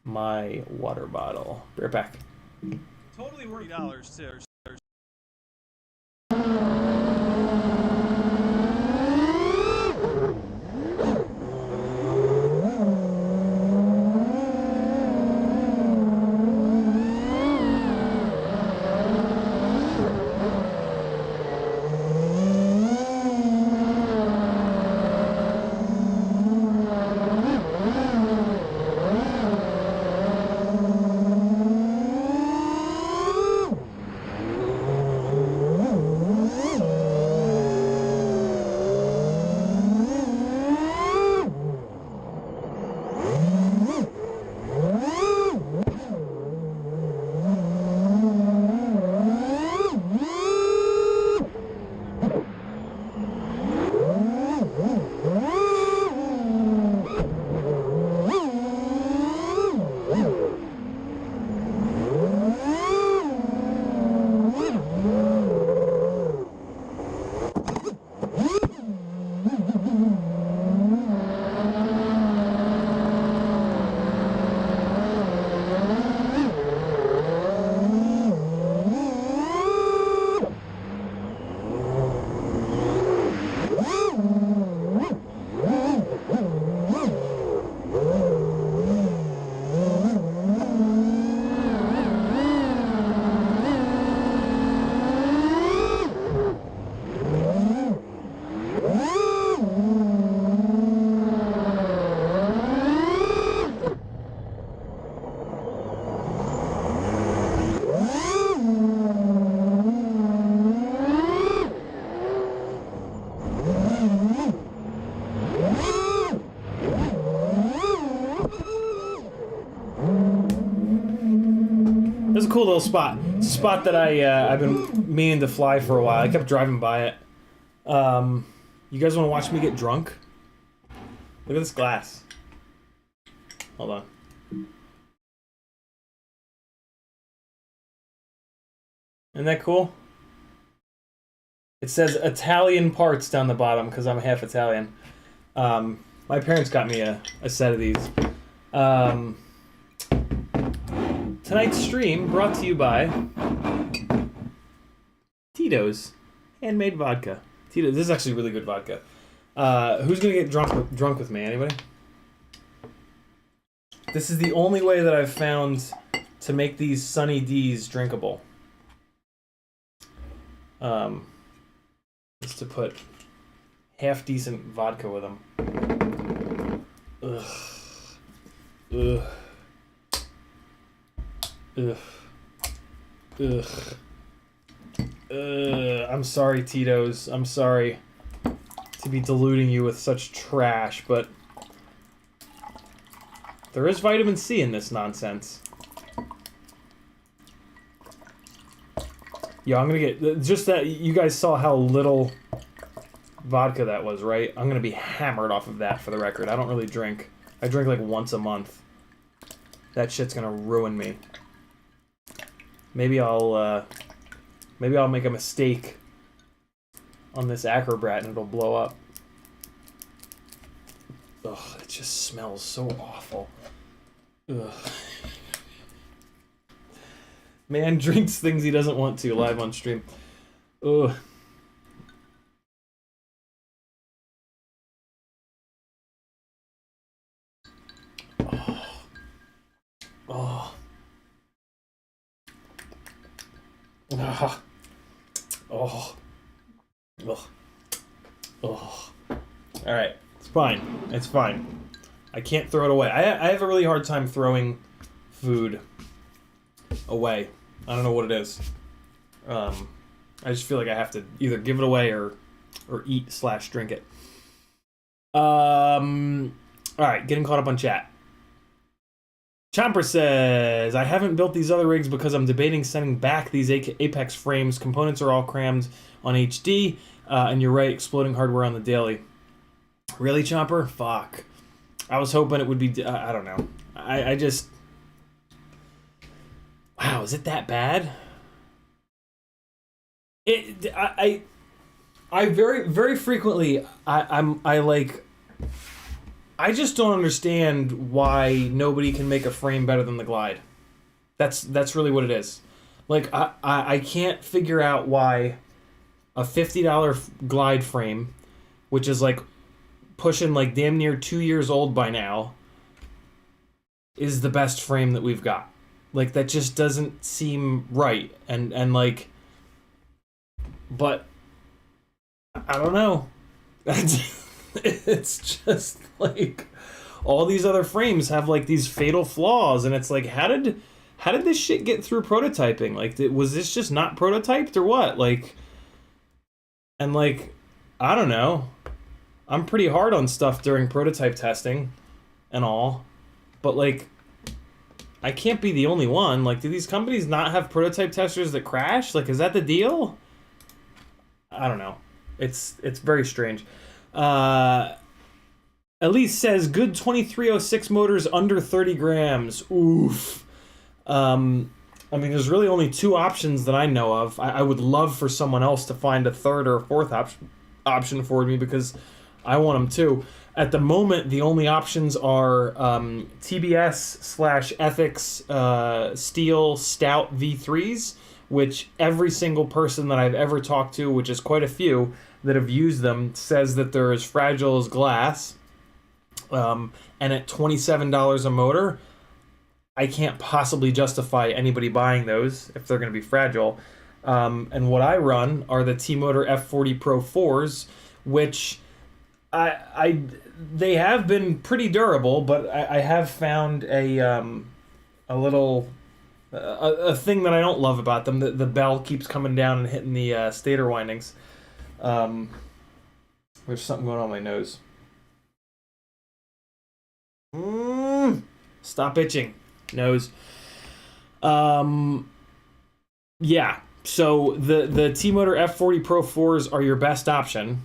my water bottle. Be right back. Totally worth $40 too. a cool little spot. It's a spot that I've been meaning to fly for a while. I kept driving by it. You guys want to watch me get drunk? Look at this glass. Hold on. Isn't that cool? It says Italian parts down the bottom because I'm half Italian. My parents got me a set of these. Tonight's stream brought to you by Tito's handmade vodka. Tito's, this is actually really good vodka. Who's gonna get drunk with me? Anybody? This is the only way that I've found to make these Sunny D's drinkable. Is to put half decent vodka with them. Ugh. Ugh. Ugh. Ugh. I'm sorry, Tito's. I'm sorry to be deluding you with such trash, but there is vitamin C in this nonsense. Yeah, I'm gonna get... Just that you guys saw how little vodka that was, right? I'm gonna be hammered off of that, for the record. I don't really drink. I drink like once a month. That shit's gonna ruin me. Maybe I'll make a mistake on this Acrobrat and it'll blow up. Ugh, it just smells so awful. Ugh. Man drinks things he doesn't want to live on stream. Ugh. Oh. Oh. Oh. Oh. Oh. Alright. It's fine. It's fine. I can't throw it away. I have a really hard time throwing food away. I don't know what it is. I just feel like I have to either give it away or eat/drink it. Alright, getting caught up on chat. Chomper says, I haven't built these other rigs because I'm debating sending back these Apex frames. Components are all crammed on HD, and you're right, exploding hardware on the daily. Really, Chomper? Fuck. I was hoping it would be... I don't know. I just... Wow, is it that bad? I very, very frequently, I just don't understand why nobody can make a frame better than the Glide. That's really what it is. Like, I can't figure out why a $50 Glide frame, which is like pushing like damn near 2 years old by now, is the best frame that we've got. Like, that just doesn't seem right. And like, but I don't know. It's just like all these other frames have like these fatal flaws, and it's like, how did this shit get through prototyping? Like, was this just not prototyped or what? Like, and like, I don't know. I'm pretty hard on stuff during prototype testing and all, but like, I can't be the only one. Like, do these companies not have prototype testers that crash? Like, is that the deal? I don't know. It's very strange. Elise says, good 2306 motors under 30 grams. Oof. I mean, there's really only two options that I know of. I would love for someone else to find a third or a fourth option for me, because I want them too. At the moment, the only options are TBS/Ethics Steel Stout V3s, which every single person that I've ever talked to, which is quite a few, that have used them, says that they're as fragile as glass. And at $27 a motor, I can't possibly justify anybody buying those if they're going to be fragile. And what I run are the T-Motor F40 Pro 4s, which they have been pretty durable, but I have found a little thing that I don't love about them. The bell keeps coming down and hitting the stator windings. There's something going on my nose. Stop itching, nose. Yeah, so the T-Motor F40 Pro 4s are your best option,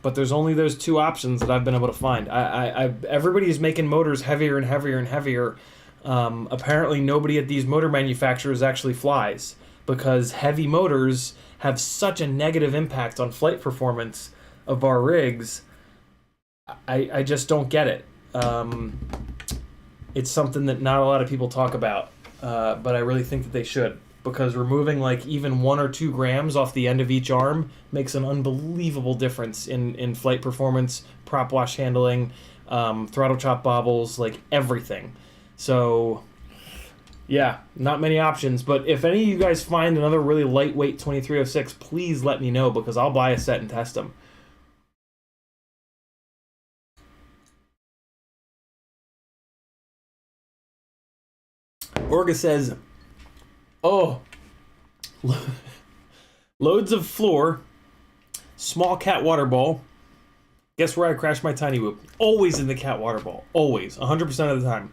but there's only those two options that I've been able to find. Everybody's making motors heavier and heavier and heavier. Apparently nobody at these motor manufacturers actually flies, because heavy motors have such a negative impact on flight performance of our rigs. I just don't get it. It's something that not a lot of people talk about, but I really think that they should, because removing like even 1 or 2 grams off the end of each arm makes an unbelievable difference in flight performance, prop wash handling, throttle chop bobbles, like everything. So yeah, not many options, but if any of you guys find another really lightweight 2306, please let me know, because I'll buy a set and test them. Orga says, oh, loads of floor, small cat water ball. Guess where I crashed my tiny whoop? Always in the cat water ball. Always. 100% of the time.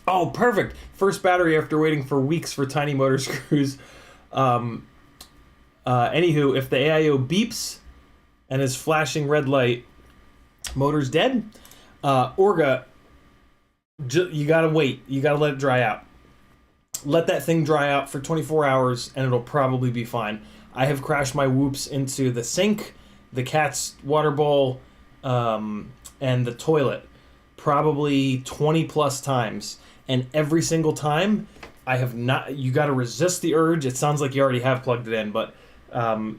Oh, perfect. First battery after waiting for weeks for tiny motor screws. Anywho, if the AIO beeps and is flashing red light, motor's dead. Orga, you gotta wait. You gotta let it dry out. Let that thing dry out for 24 hours and it'll probably be fine. I have crashed my whoops into the sink, the cat's water bowl, and the toilet probably 20 plus times. And every single time, I have not... You got to resist the urge. It sounds like you already have plugged it in, but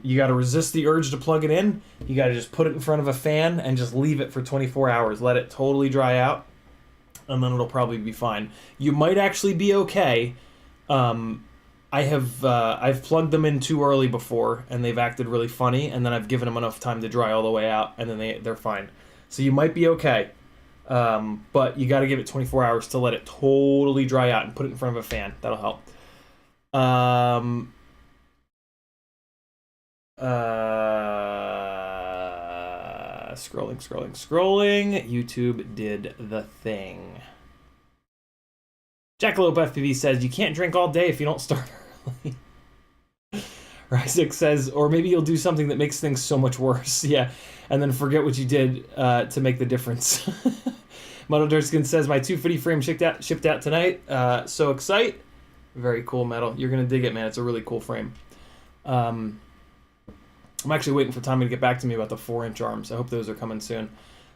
you got to resist the urge to plug it in. You got to just put it in front of a fan and just leave it for 24 hours. Let it totally dry out, and then it'll probably be fine. You might actually be okay. I've plugged them in too early before, and they've acted really funny, and then I've given them enough time to dry all the way out, and then they're fine. So you might be okay. But you got to give it 24 hours to let it totally dry out and put it in front of a fan. That'll help. Scrolling. YouTube did the thing. Jackalope FPV says, you can't drink all day if you don't start early. Ryzik says, or maybe you'll do something that makes things so much worse. Yeah, and then forget what you did to make the difference. Metal Durskin says, my 250 frame shipped out tonight. So excite. Very cool, Metal. You're going to dig it, man. It's a really cool frame. I'm actually waiting for Tommy to get back to me about the 4-inch arms. I hope those are coming soon.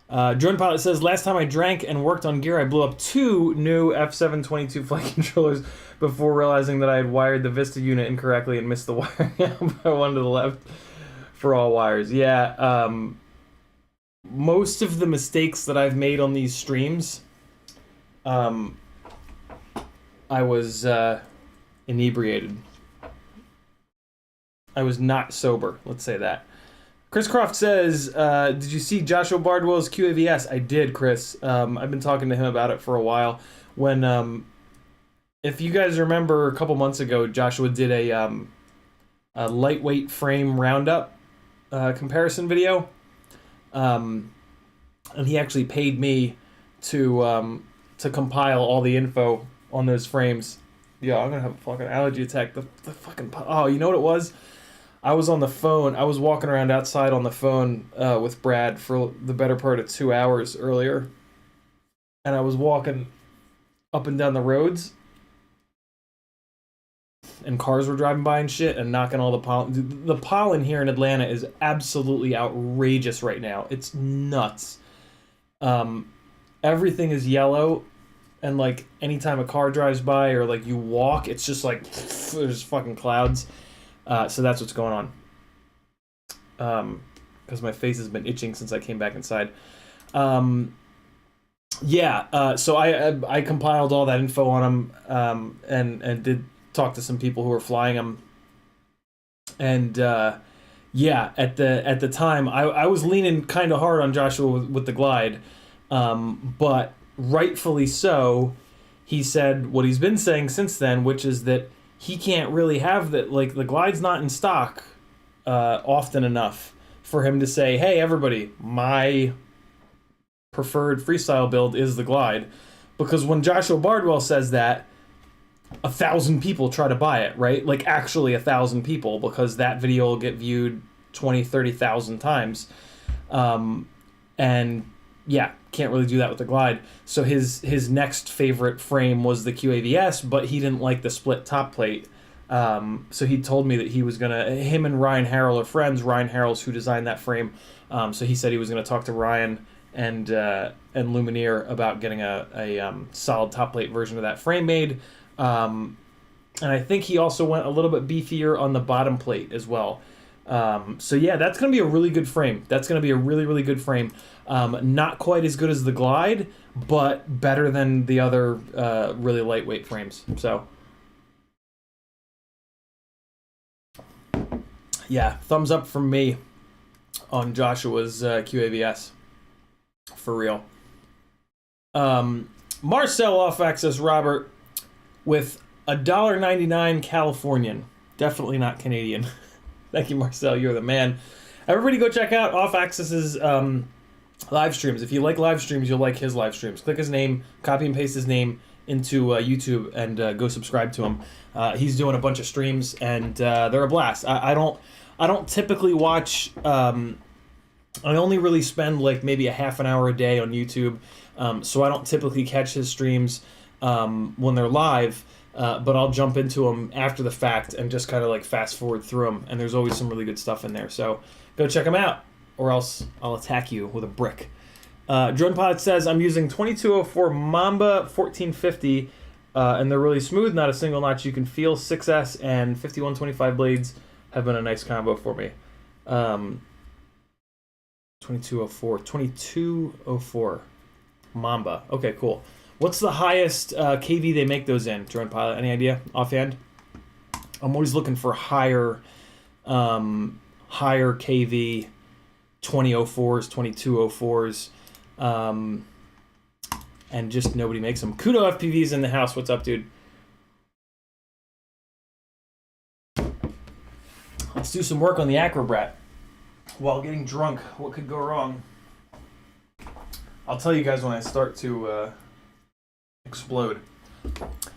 Drone Pilot says, last time I drank and worked on gear, I blew up 2 new F722 flight controllers before realizing that I had wired the Vista unit incorrectly and missed the wiring by one to the left for all wires. Yeah, most of the mistakes that I've made on these streams, I was inebriated. I was not sober, let's say that. Chris Croft says, did you see Joshua Bardwell's QAVS? I did, Chris. I've been talking to him about it for a while. When, if you guys remember, a couple months ago, Joshua did a lightweight frame roundup comparison video. And he actually paid me to compile all the info on those frames. Yeah, I'm gonna have a fucking allergy attack. The fucking... Oh, you know what it was? I was on the phone. I was walking around outside on the phone with Brad for the better part of 2 hours earlier. And I was walking up and down the roads. And cars were driving by and shit and knocking all the pollen. The pollen here in Atlanta is absolutely outrageous right now. It's nuts. Everything is yellow. And like anytime a car drives by or like you walk, it's just like there's fucking clouds. So that's what's going on. Because my face has been itching since I came back inside. So I compiled all that info on them and did talk to some people who were flying them. And at the time, I was leaning kind of hard on Joshua with the glide. But rightfully so, he said what he's been saying since then, which is that he can't really have that, like, the glide's not in stock often enough for him to say, hey, everybody, my preferred freestyle build is the glide. Because when Joshua Bardwell says that, 1,000 people try to buy it, right? Like actually 1,000 people, because that video will get viewed 20, 30,000 times. And yeah, can't really do that with the Glide. So his next favorite frame was the QAVS, but he didn't like the split top plate. So he told me that he was gonna, him and Ryan Harrell are friends. Ryan Harrell's who designed that frame. So he said he was gonna talk to Ryan and Lumineer about getting a solid top plate version of that frame made. And I think he also went a little bit beefier on the bottom plate as well. So yeah, that's going to be a really good frame. That's going to be a really, really good frame. Not quite as good as the Glide, but better than the other really lightweight frames. So yeah, thumbs up from me on Joshua's QAVS. For real. Marcel off access Robert with $1.99 Californian. Definitely not Canadian. Thank you, Marcel. You're the man. Everybody go check out Off Access's live streams. If you like live streams, you'll like his live streams. Click his name, copy and paste his name into YouTube, and go subscribe to him. He's doing a bunch of streams, and they're a blast. I don't typically watch. I only really spend like maybe a half an hour a day on YouTube, so I don't typically catch his streams when they're live. But I'll jump into them after the fact and just kind of like fast forward through them. And there's always some really good stuff in there. So go check them out, or else I'll attack you with a brick. Drone Pilot says, I'm using 2204 Mamba 1450, and they're really smooth, not a single notch you can feel. 6S and 5125 blades have been a nice combo for me. 2204 Mamba. Okay, cool. What's the highest KV they make those in, Drone Pilot? Any idea offhand? I'm always looking for higher KV 2004s, 2204s, and just nobody makes them. Kudo FPV's in the house. What's up, dude? Let's do some work on the Acrobrat while getting drunk. What could go wrong? I'll tell you guys when I start to explode.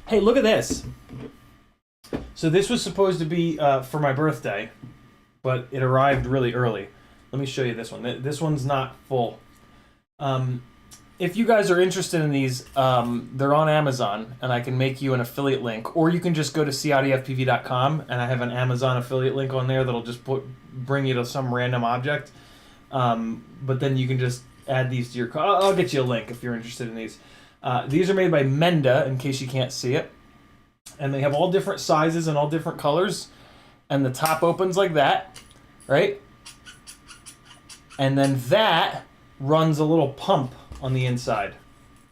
Hey, look at this. So this was supposed to be for my birthday, but it arrived really early. Let me show you this one. This one's not full. If you guys are interested in these, they're on Amazon, and I can make you an affiliate link, or you can just go to CiottiFPV.com, and I have an Amazon affiliate link on there that'll just bring you to some random object. But then you can just add these to your car. I'll get you a link if you're interested in these. These are made by Menda, in case you can't see it. And they have all different sizes and all different colors. And the top opens like that, right? And then that runs a little pump on the inside.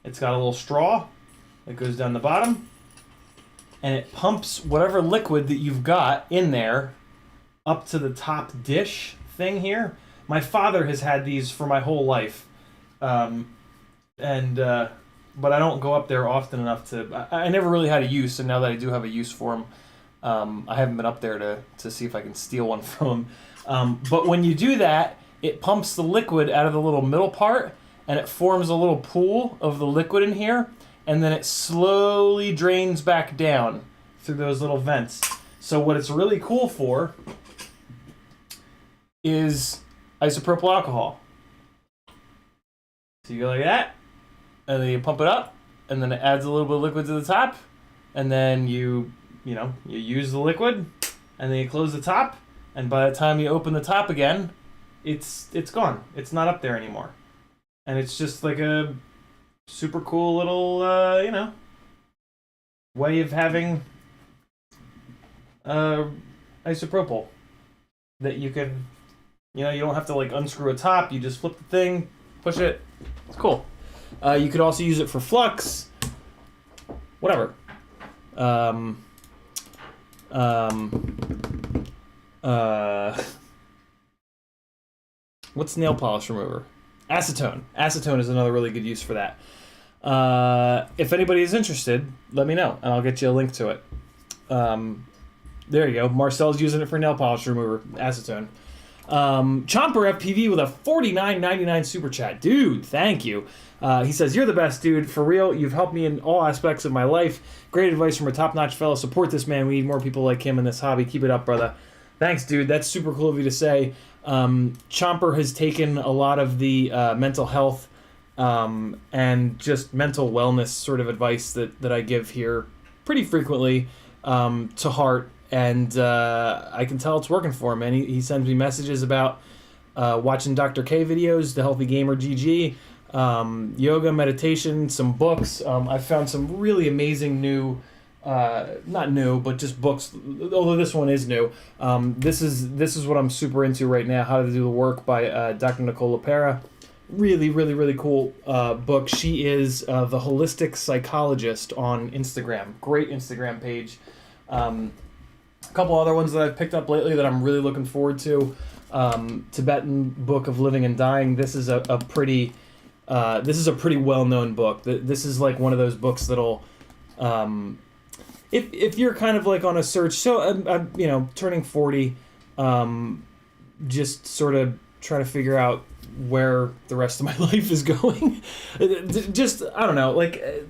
It's got a little straw that goes down the bottom. And it pumps whatever liquid that you've got in there up to the top dish thing here. My father has had these for my whole life. But I don't go up there often enough to... I never really had a use, and now that I do have a use for them, I haven't been up there to see if I can steal one from them. But when you do that, it pumps the liquid out of the little middle part, and it forms a little pool of the liquid in here, and then it slowly drains back down through those little vents. So what it's really cool for is isopropyl alcohol. So you go like that, and then you pump it up, and then it adds a little bit of liquid to the top, and then you use the liquid, and then you close the top, and by the time you open the top again, it's gone. It's not up there anymore. And it's just like a super cool little, way of having isopropyl that you can, you don't have to like unscrew a top. You just flip the thing, push it. It's cool. You could also use it for flux, whatever. What's nail polish remover? Acetone. Acetone is another really good use for that. If anybody is interested, let me know, and I'll get you a link to it. There you go. Marcel's using it for nail polish remover, acetone. Chomper FPV with a $49.99 super chat. Dude, thank you. He says, you're the best, dude. For real, you've helped me in all aspects of my life. Great advice from a top-notch fellow. Support this man. We need more people like him in this hobby. Keep it up, brother. Thanks, dude. That's super cool of you to say. Chomper has taken a lot of the mental health and just mental wellness sort of advice that I give here pretty frequently to heart. And I can tell it's working for him. And he sends me messages about watching Dr. K videos, The Healthy Gamer GG, yoga, meditation, some books. I found some really amazing new, not new, but just books. Although this one is new. This is what I'm super into right now. How to Do the Work by Dr. Nicole LaPera. Really, really, really cool book. She is the holistic psychologist on Instagram. Great Instagram page. A couple other ones that I've picked up lately that I'm really looking forward to. Tibetan Book of Living and Dying. This is a pretty well-known book. This is like one of those books that'll, if you're kind of like on a search. So I'm turning 40, just sort of trying to figure out where the rest of my life is going. Just I don't know, like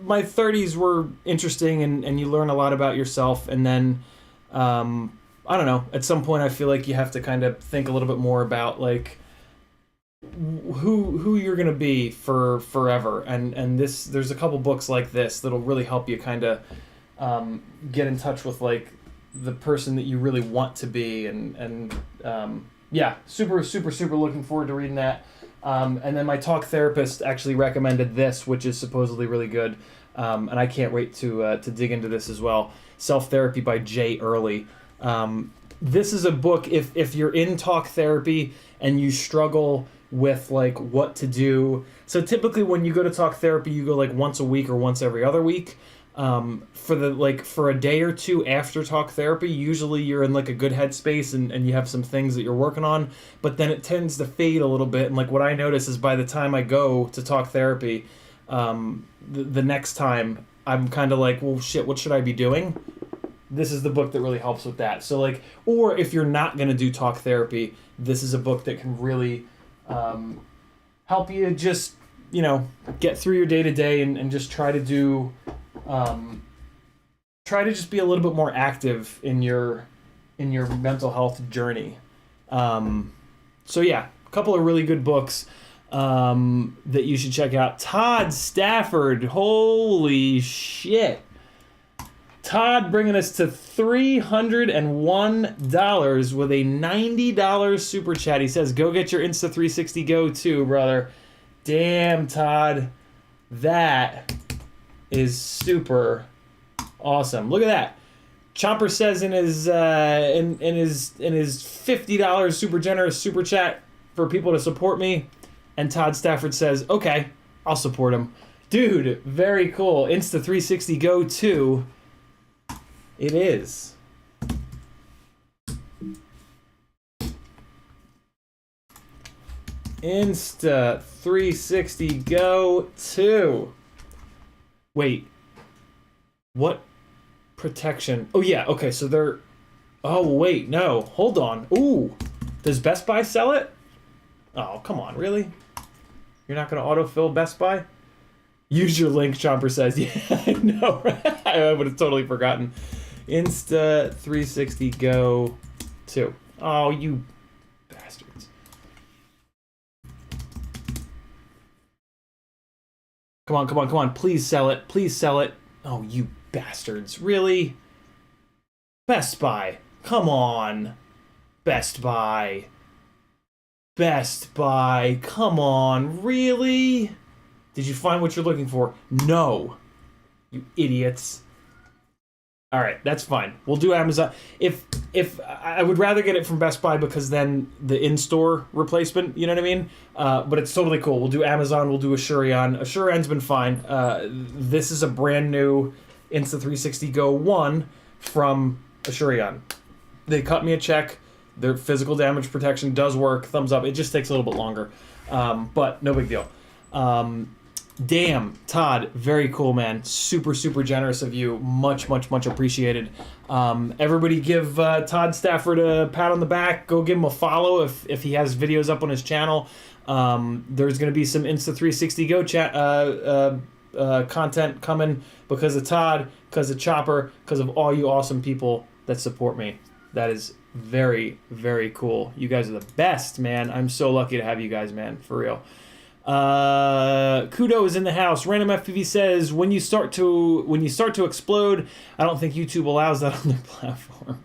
my 30s were interesting, and you learn a lot about yourself, and then. I don't know. At some point, I feel like you have to kind of think a little bit more about like who you're gonna be for forever. And there's a couple books like this that'll really help you kind of get in touch with like the person that you really want to be. And yeah, super looking forward to reading that. And then my talk therapist actually recommended this, which is supposedly really good. And I can't wait to dig into this as well. Self-Therapy by Jay Early. This is a book, if you're in talk therapy and you struggle with like what to do. So typically when you go to talk therapy, you go like once a week or once every other week. For a day or two after talk therapy, usually you're in like a good headspace and you have some things that you're working on, but then it tends to fade a little bit. And like what I notice is by the time I go to talk therapy, the next time I'm kind of like, well, shit, what should I be doing? This is the book that really helps with that. So like, or if you're not going to do talk therapy, this is a book that can really help you just, get through your day to day and just try to do, try to just be a little bit more active in your mental health journey. So yeah, a couple of really good books that you should check out. Todd Stafford, holy shit. Todd bringing us to $301 with a $90 super chat. He says, go get your Insta360 Go too, brother. Damn, Todd. That is super awesome. Look at that. Chomper says in his $50 super generous super chat for people to support me. And Todd Stafford says, okay, I'll support him. Dude, very cool. Insta360 Go 2. It is. Insta360 Go 2. Wait. What protection? Oh, yeah. Okay, so they're... Oh, wait. No. Hold on. Ooh. Does Best Buy sell it? Oh, come on. Really? You're not going to autofill Best Buy? Use your link, Chomper says. Yeah, I know. I would have totally forgotten. Insta360 Go 2. Oh, you bastards. Come on, come on, come on. Please sell it. Please sell it. Oh, you bastards. Really? Best Buy. Come on. Best Buy. Best Buy. Come on. Really? Did you find what you're looking for? No. You idiots. All right, that's fine. We'll do Amazon. If I would rather get it from Best Buy because then the in-store replacement, you know what I mean? But it's totally cool. We'll do Amazon. We'll do Asurion. Asurion's been fine. This is a brand new Insta360 Go 1 from Asurion. They cut me a check. Their physical damage protection does work. Thumbs up. It just takes a little bit longer, but no big deal. Damn, Todd, very cool, man. Super, super generous of you. Much, much, much appreciated. Everybody give Todd Stafford a pat on the back. Go give him a follow if he has videos up on his channel. There's going to be some Insta360 Go chat content coming because of Todd, because of Chopper, because of all you awesome people that support me. That is very, very cool. You guys are the best, man. I'm so lucky to have you guys, man, for real. Kudo is in the house. Random FPV says when you start to explode, I don't think YouTube allows that on their platform.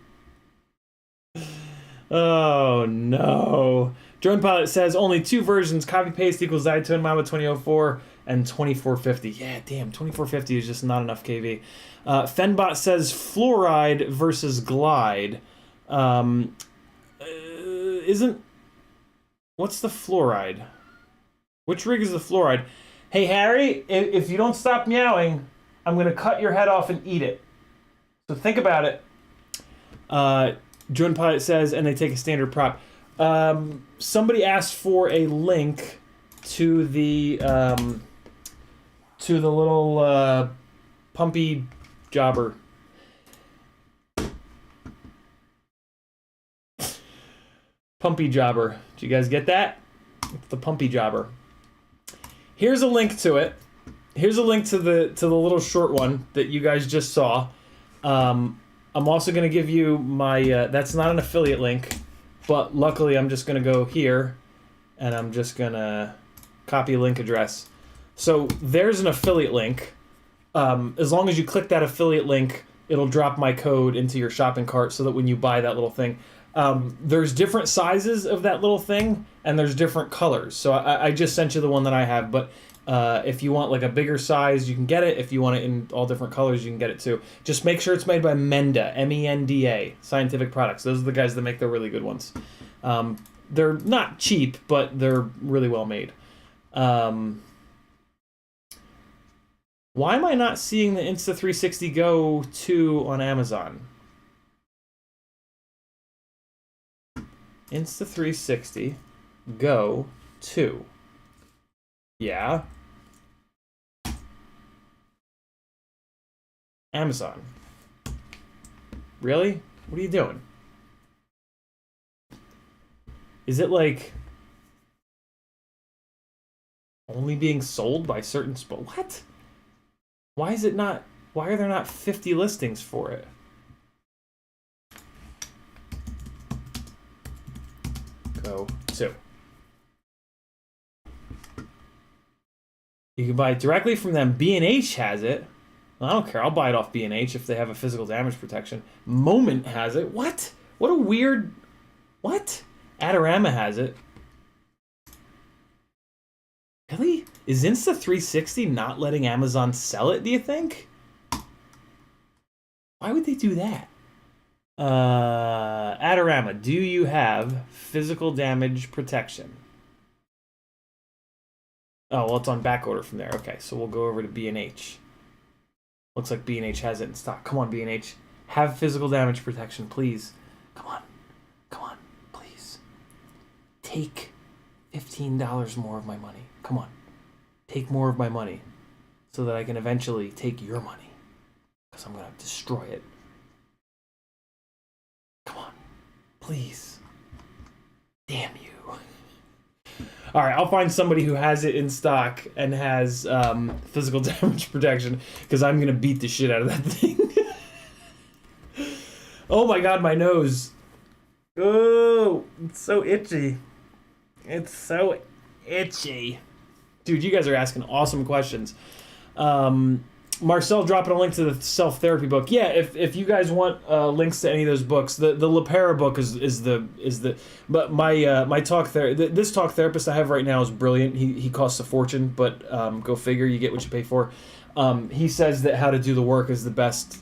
Oh no. Drone Pilot says only 2 versions, copy paste equals Zytone Mama 2004 and 2450. Yeah, damn, 2450 is just not enough KV. Fenbot says fluoride versus glide. What's the fluoride? Which rig is the fluoride? Hey, Harry, if you don't stop meowing, I'm going to cut your head off and eat it. So think about it. Drone Pilot says, and they take a standard prop. Somebody asked for a link to the little pumpy jobber. Pumpy jobber. Did you guys get that? It's the pumpy jobber. Here's a link to it. Here's a link to the little short one that you guys just saw. I'm also going to give you my... that's not an affiliate link, but luckily I'm just going to go here, and I'm just going to copy a link address. So there's an affiliate link. As long as you click that affiliate link, it'll drop my code into your shopping cart so that when you buy that little thing... there's different sizes of that little thing, and there's different colors. So I just sent you the one that I have, but if you want like a bigger size, you can get it. If you want it in all different colors, you can get it too. Just make sure it's made by Menda, M-E-N-D-A, Scientific Products. Those are the guys that make the really good ones. They're not cheap, but they're really well made. Why am I not seeing the Insta360 Go 2 on Amazon? Insta360 Go 2. Yeah. Amazon. Really? What are you doing? Is it like only being sold by certain what? Why is it not? Why are there not 50 listings for it? Go 2. You can buy it directly from them. B&H has it. Well, I don't care. I'll buy it off B&H if they have a physical damage protection. Moment has it. What? What a weird... What? Adorama has it. Really? Is Insta360 not letting Amazon sell it, do you think? Why would they do that? Adorama, do you have physical damage protection? Oh, well, it's on back order from there. Okay, so we'll go over to B&H. Looks like B&H has it in stock. Come on, B&H. Have physical damage protection, please. Come on. Come on, please. Take $15 more of my money. Come on. Take more of my money so that I can eventually take your money. Because I'm going to destroy it. Come on. Please. Damn you. All right, I'll find somebody who has it in stock and has physical damage protection because I'm going to beat the shit out of that thing. Oh my god, my nose. Oh, it's so itchy. It's so itchy. Dude, you guys are asking awesome questions. Marcel dropping a link to the self-therapy book. Yeah, if you guys want links to any of those books, the LaPera book is the but my this talk therapist I have right now is brilliant. He costs a fortune, but go figure, you get what you pay for. He says that How to Do the Work is the best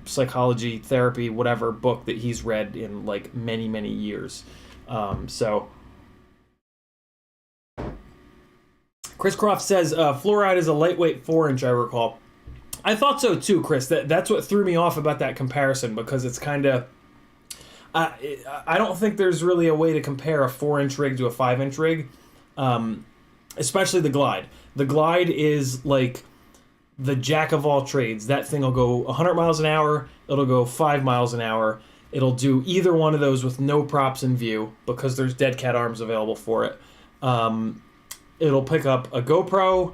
psychology, therapy, whatever book that he's read in like many years. So Chris Croft says fluoride is a lightweight 4-inch, I recall. I thought so too, Chris. That's what threw me off about that comparison, because it's kind of... I don't think there's really a way to compare a 4-inch rig to a 5-inch rig. especially the glide. The glide is like the jack of all trades. That thing will go 100 miles an hour. It'll go 5 miles an hour. It'll do either one of those with no props in view because there's dead cat arms available for it. It'll pick up a GoPro,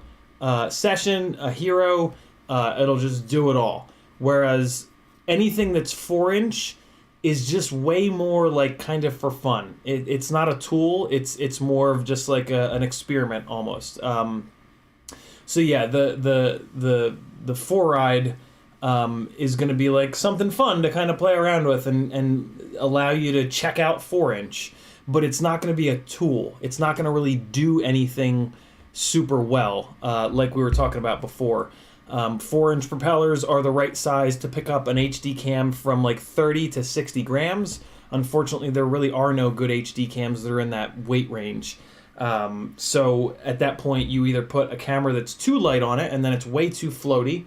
Session, a Hero. It'll just do it all. Whereas anything that's 4-inch is just way more like kind of for fun. It's not a tool. It's more of just like an experiment almost. So yeah, the 4-ride is going to be like something fun to kind of play around with and allow you to check out 4-inch. But it's not going to be a tool. It's not going to really do anything super well, like we were talking about before. 4-inch propellers are the right size to pick up an HD cam from like 30 to 60 grams. Unfortunately, there really are no good HD cams that are in that weight range. So at that point, you either put a camera that's too light on it, and then it's way too floaty,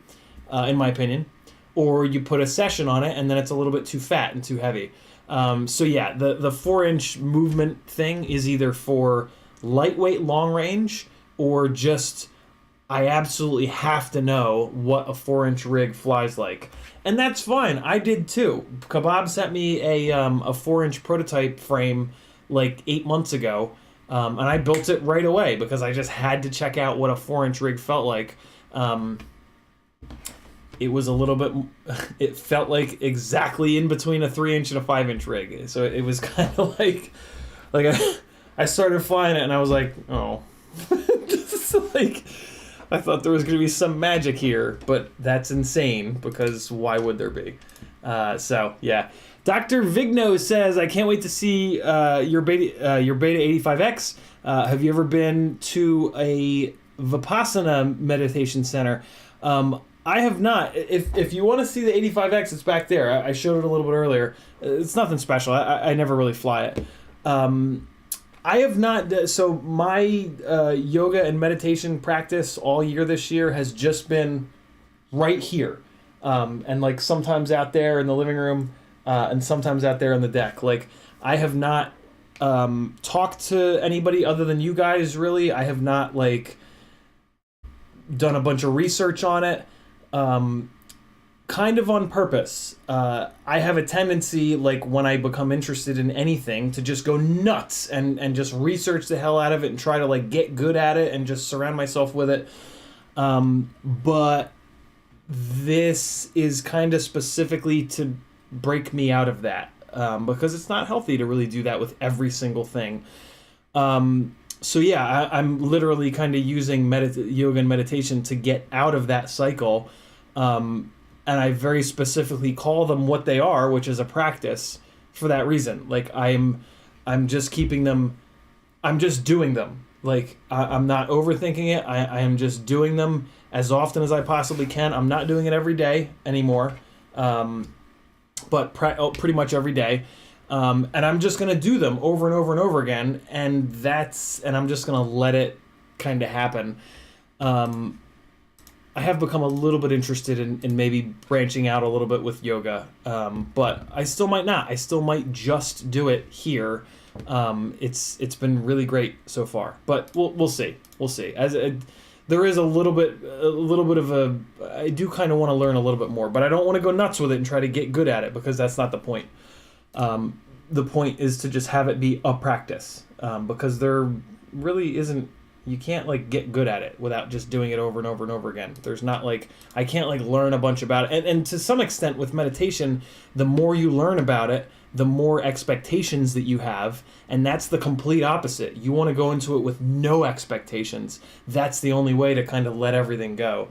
in my opinion, or you put a Session on it, and then it's a little bit too fat and too heavy. So yeah, the 4-inch movement thing is either for lightweight long range or just I absolutely have to know what a 4-inch rig flies like. And that's fine. I did too. Kebab sent me a 4-inch prototype frame like 8 months ago, and I built it right away because I just had to check out what a 4-inch rig felt like. It was a little bit, it felt like exactly in between a 3-inch and a 5-inch rig. So it was kind of like I started flying it and I was like, oh. Just like, I thought there was going to be some magic here, but that's insane because why would there be? So yeah. Dr. Vigno says, I can't wait to see your Beta 85X. Have you ever been to a Vipassana meditation center? I have not. If you want to see the 85X, it's back there. I showed it a little bit earlier. It's nothing special. I never really fly it. I have not. So my yoga and meditation practice all year this year has just been right here, and like sometimes out there in the living room, and sometimes out there on the deck. Like I have not talked to anybody other than you guys. Really, I have not like done a bunch of research on it. Kind of on purpose. I have a tendency, like when I become interested in anything, to just go nuts and just research the hell out of it and try to like get good at it and just surround myself with it. But this is kind of specifically to break me out of that, because it's not healthy to really do that with every single thing. So yeah, I'm literally kind of using yoga and meditation to get out of that cycle. And I very specifically call them what they are, which is a practice for that reason. Like I'm just keeping them, I'm just doing them. Like I'm not overthinking it. I am just doing them as often as I possibly can. I'm not doing it every day anymore, but pretty much every day. And I'm just going to do them over and over and over again. And I'm just going to let it kind of happen. I have become a little bit interested in maybe branching out a little bit with yoga, but I still might not. I still might just do it here. It's been really great so far, but we'll see. We'll see. There is a little bit of a. I do kind of want to learn a little bit more, but I don't want to go nuts with it and try to get good at it because that's not the point. The point is to just have it be a practice, because there really isn't. You can't like get good at it without just doing it over and over and over again. There's not like I can't like learn a bunch about it. And to some extent with meditation, the more you learn about it, the more expectations that you have, and that's the complete opposite. You want to go into it with no expectations. That's the only way to kind of let everything go.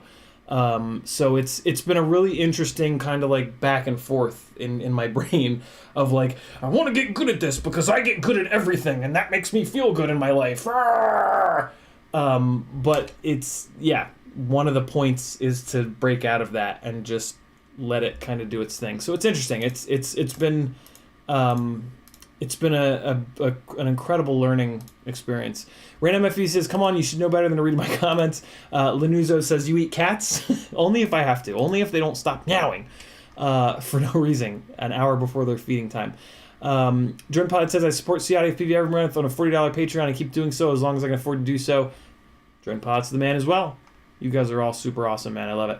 So it's been a really interesting kind of like back and forth in my brain of like, I want to get good at this because I get good at everything and that makes me feel good in my life. But it's, yeah, one of the points is to break out of that and just let it kind of do its thing. So it's interesting. It's been an incredible learning experience. Random FE says, come on, you should know better than to read my comments. Lanuzo says, you eat cats? Only if I have to. Only if they don't stop meowing for no reason an hour before their feeding time. Drone Pilot says, I support CiottiFPV every month on a $40 Patreon and keep doing so as long as I can afford to do so. Join Pods to the man as well. You guys are all super awesome, man. I love it.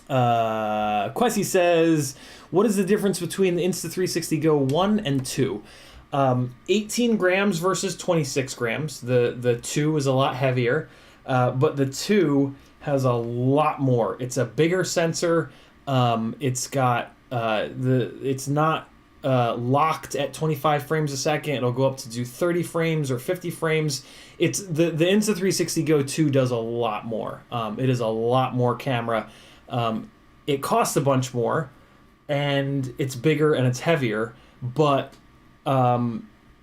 Quessy says, what is the difference between the Insta360 Go 1 and 2? 18 grams versus 26 grams. The 2 is a lot heavier, but the 2 has a lot more. It's a bigger sensor. It's got it's not locked at 25 frames a second. It'll go up to do 30 frames or 50 frames. It's the Insta360 Go 2 does a lot more. It is a lot more camera. It costs a bunch more, and it's bigger and it's heavier, but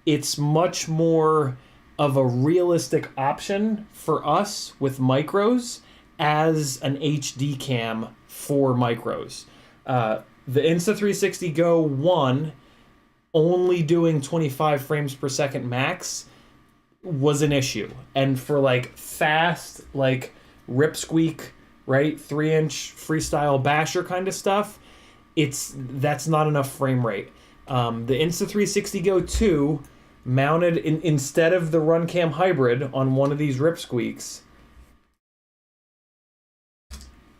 it's much more of a realistic option for us with micros as an HD cam for micros. The Insta360 Go 1 only doing 25 frames per second max was an issue. And for like fast, like rip squeak, right, 3-inch freestyle basher kind of stuff, that's not enough frame rate. The Insta360 Go 2 mounted instead of the RunCam hybrid on one of these rip squeaks,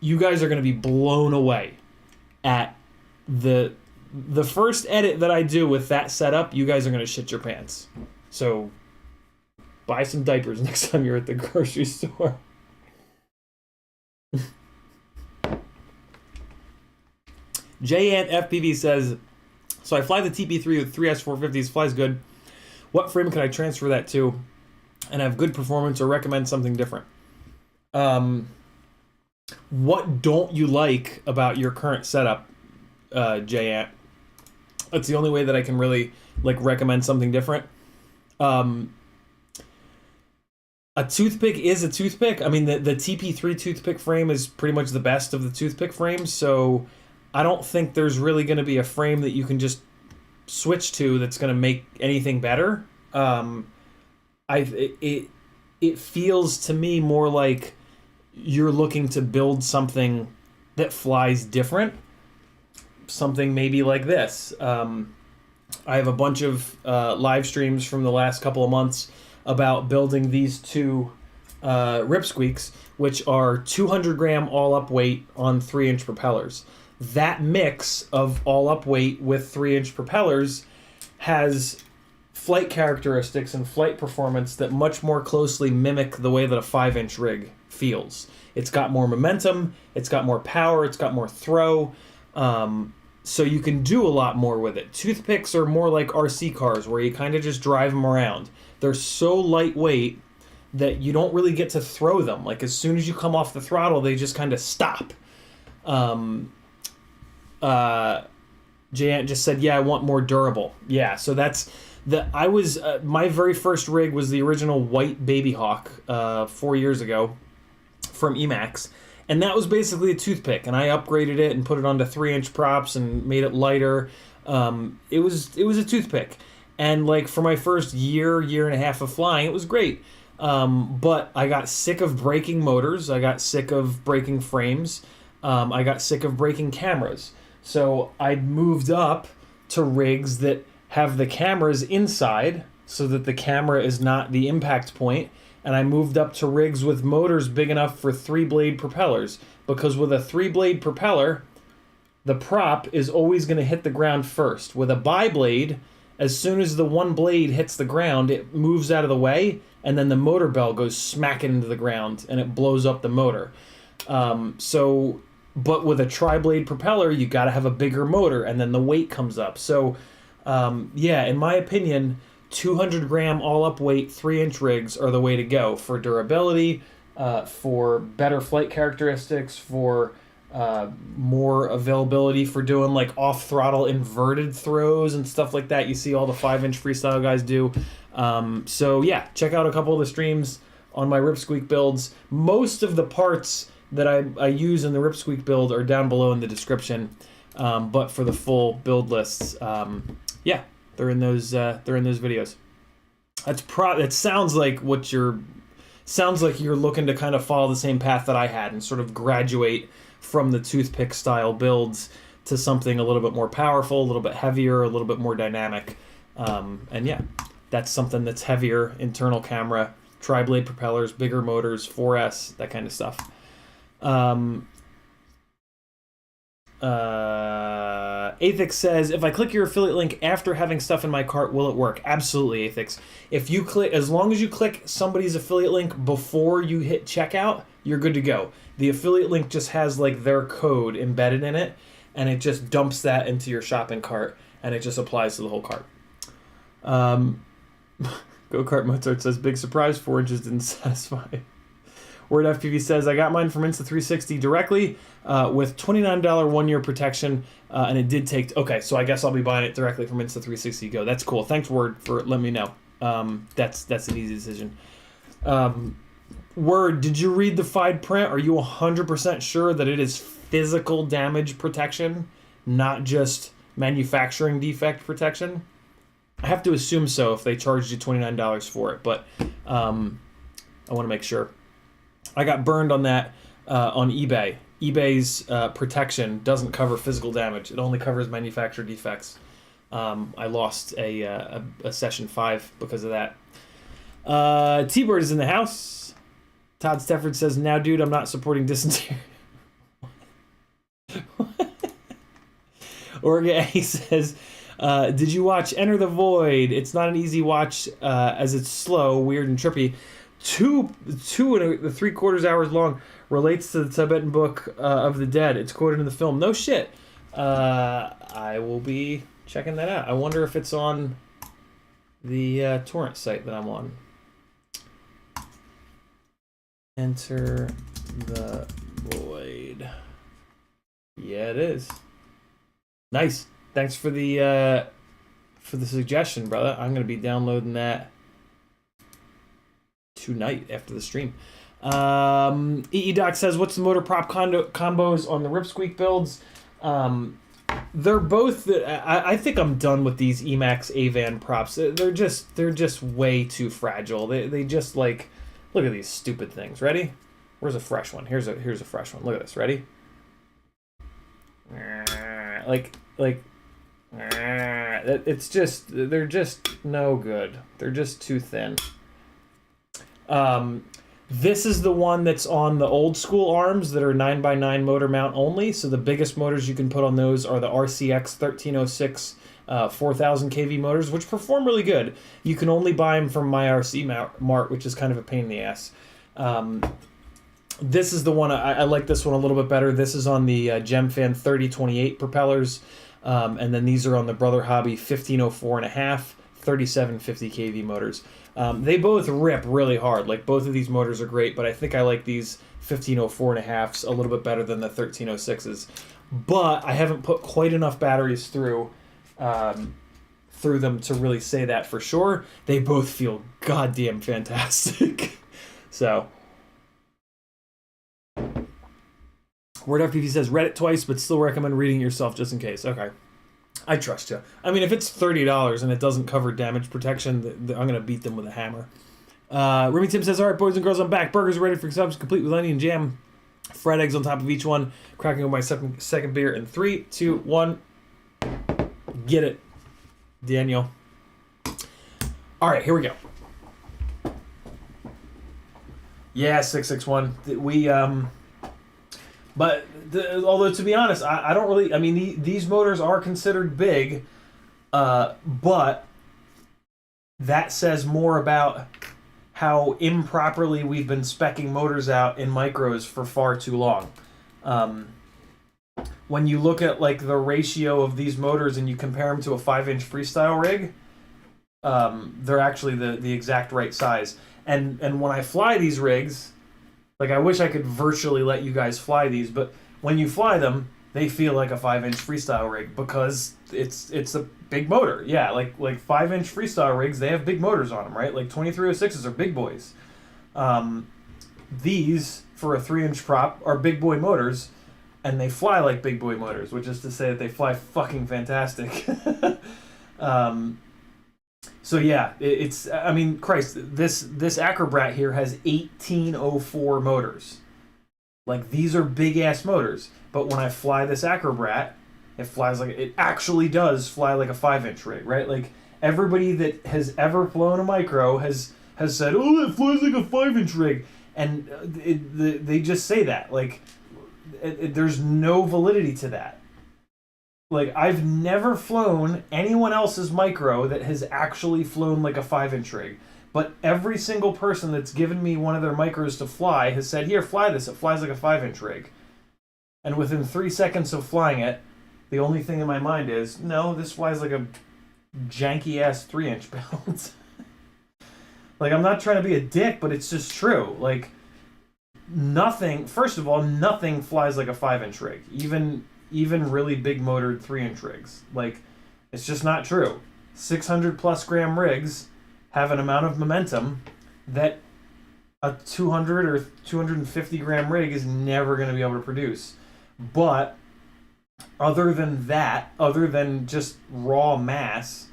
you guys are going to be blown away at the first edit that I do with that setup. You guys are going to shit your pants. So buy some diapers next time you're at the grocery store. JantFPV says, so I fly the TP3 with 3S450s, flies good. What frame can I transfer that to and have good performance, or recommend something different? What don't you like about your current setup, Jant? That's the only way that I can really like recommend something different. A toothpick is a toothpick. I mean, the TP3 toothpick frame is pretty much the best of the toothpick frames, so I don't think there's really going to be a frame that you can just switch to that's going to make anything better. It feels to me more like you're looking to build something that flies different. Something maybe like this. I have a bunch of live streams from the last couple of months about building these two ripsqueaks, which are 200 gram all-up weight on 3-inch propellers. That mix of all-up weight with 3-inch propellers has flight characteristics and flight performance that much more closely mimic the way that a 5-inch rig feels. It's got more momentum, it's got more power, it's got more throw, so you can do a lot more with it. Toothpicks are more like RC cars where you kind of just drive them around. They're so lightweight that you don't really get to throw them. Like as soon as you come off the throttle, they just kind of stop. Jant just said, yeah, I want more durable. Yeah, so that's my very first rig was the original white Baby Hawk 4 years ago from Emax, and that was basically a toothpick, and I upgraded it and put it onto 3-inch props and made it lighter. It was a toothpick, and like for my first year and a half of flying, it was great. But I got sick of breaking motors, I got sick of breaking frames, I got sick of breaking cameras. So I moved up to rigs that have the cameras inside so that the camera is not the impact point. And I moved up to rigs with motors big enough for 3-blade propellers. Because with a 3-blade propeller, the prop is always going to hit the ground first. With a bi-blade, as soon as the one blade hits the ground, it moves out of the way, and then the motor bell goes smacking into the ground, and it blows up the motor. But with a tri-blade propeller, you got to have a bigger motor, and then the weight comes up. So, yeah, in my opinion, 200 gram all-up weight 3-inch rigs are the way to go for durability, for better flight characteristics, for more availability for doing like off-throttle inverted throws and stuff like that. You see all the 5-inch freestyle guys do. So, yeah, check out a couple of the streams on my Ripsqueak builds. Most of the parts that I use in the Ripsqueak build are down below in the description, but for the full build lists, yeah, they're in those videos. That sounds like you're looking to kind of follow the same path that I had and sort of graduate from the toothpick style builds to something a little bit more powerful, a little bit heavier, a little bit more dynamic, and yeah, that's something that's heavier, internal camera, tri-blade propellers, bigger motors, 4S, that kind of stuff. Athix says, if I click your affiliate link after having stuff in my cart, will it work? Absolutely, Athix. If you click, as long as you click somebody's affiliate link before you hit checkout, you're good to go. The affiliate link just has like their code embedded in it, and it just dumps that into your shopping cart, and it just applies to the whole cart. Go-Kart Mozart says, big surprise, 4 inches didn't satisfy. Word FPV says, I got mine from Insta360 directly with $29 1-year protection, and it did take... Okay, so I guess I'll be buying it directly from Insta360 Go. That's cool. Thanks, Word, for letting me know. That's an easy decision. Word, did you read the fine print? Are you 100% sure that it is physical damage protection, not just manufacturing defect protection? I have to assume so if they charged you $29 for it, but I want to make sure. I got burned on that on eBay. eBay's protection doesn't cover physical damage. It only covers manufacturer defects. I lost a session 5 because of that. T-Bird is in the house. Todd Stefford says, now, dude, I'm not supporting dysentery. Orga A says, did you watch Enter the Void? It's not an easy watch as it's slow, weird, and trippy. 2 and 3/4 hours long, relates to the Tibetan Book of the Dead. It's quoted in the film. No shit. I will be checking that out. I wonder if it's on the torrent site that I'm on. Enter the Void. Yeah, it is. Nice. Thanks for the suggestion, brother. I'm gonna be downloading that tonight after the stream. Doc says, what's the motor prop combos on the Ripsqueak builds? They're both... I think I'm done with these Emax Avan props. They're just way too fragile. They just like... Look at these stupid things. Ready? Where's a fresh one? Here's a fresh one. Look at this. Ready? It's just... They're just no good. They're just too thin. This is the one that's on the old school arms that are 9x9 motor mount only. So the biggest motors you can put on those are the RCX 1306 4000 kV motors, which perform really good. You can only buy them from MyRC Mart, which is kind of a pain in the ass. This is the one, I like this one a little bit better. This is on the GemFan 3028 propellers. And then these are on the Brother Hobby 1504.5 3750 kV motors. They both rip really hard. Like, both of these motors are great, but I think I like these 1504.5s a little bit better than the 1306s. But I haven't put quite enough batteries through them to really say that for sure. They both feel goddamn fantastic. So, Word FPV says, read it twice, but still recommend reading it yourself just in case. Okay. I trust you. I mean, if it's $30 and it doesn't cover damage protection, I'm going to beat them with a hammer. Remy Tim says, all right, boys and girls, I'm back. Burgers are ready for subs, complete with onion jam. Fried eggs on top of each one. Cracking on my second beer in 3, 2, 1. Get it, Daniel. All right, here we go. Yeah, 661. We, but although, to be honest, I don't really... I mean, these motors are considered big, but that says more about how improperly we've been speccing motors out in micros for far too long. When you look at like the ratio of these motors and you compare them to a 5-inch freestyle rig, they're actually the exact right size. And when I fly these rigs... Like, I wish I could virtually let you guys fly these, but when you fly them, they feel like a 5-inch freestyle rig because it's a big motor. Yeah, like 5-inch freestyle rigs, they have big motors on them, right? Like 2306s are big boys. These, for a 3-inch prop, are big boy motors, and they fly like big boy motors, which is to say that they fly fucking fantastic. So yeah, it's, I mean, Christ, this Acrobrat here has 1804 motors. Like, these are big ass motors. But when I fly this Acrobrat, it actually does fly like a 5-inch rig, right? Like, everybody that has ever flown a micro has has said, "Oh, it flies like a 5-inch rig," and they just say that. Like, there's no validity to that. Like, I've never flown anyone else's micro that has actually flown like a 5-inch rig. But every single person that's given me one of their micros to fly has said, "Here, fly this. It flies like a 5-inch rig." And within 3 seconds of flying it, the only thing in my mind is, no, this flies like a janky-ass 3-inch build. Like, I'm not trying to be a dick, but it's just true. Like, nothing, first of all, nothing flies like a 5-inch rig. Even really big motored 3-inch rigs. Like, it's just not true. 600 plus gram rigs have an amount of momentum that a 200 or 250 gram rig is never going to be able to produce. But other than that, other than just raw mass,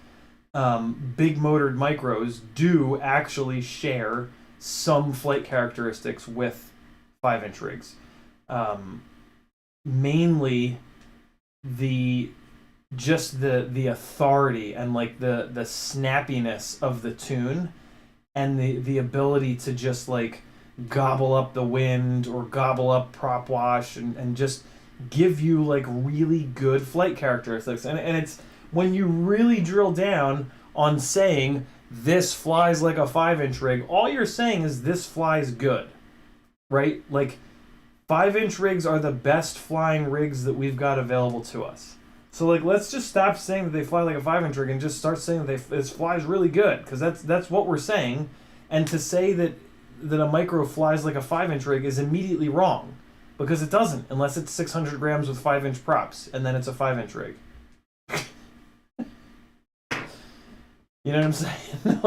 big motored micros do actually share some flight characteristics with 5-inch rigs. Mainly the authority and like the snappiness of the tune, and the ability to just like gobble up the wind or gobble up prop wash and just give you like really good flight characteristics. And it's when you really drill down on saying this flies like a 5-inch rig, all you're saying is this flies good, right? Like, 5-inch rigs are the best flying rigs that we've got available to us. So like, let's just stop saying that they fly like a 5-inch rig and just start saying that this flies really good, because that's what we're saying. And to say that a micro flies like a 5-inch rig is immediately wrong, because it doesn't, unless it's 600 grams with 5-inch props, and then it's a 5-inch rig. You know what I'm saying?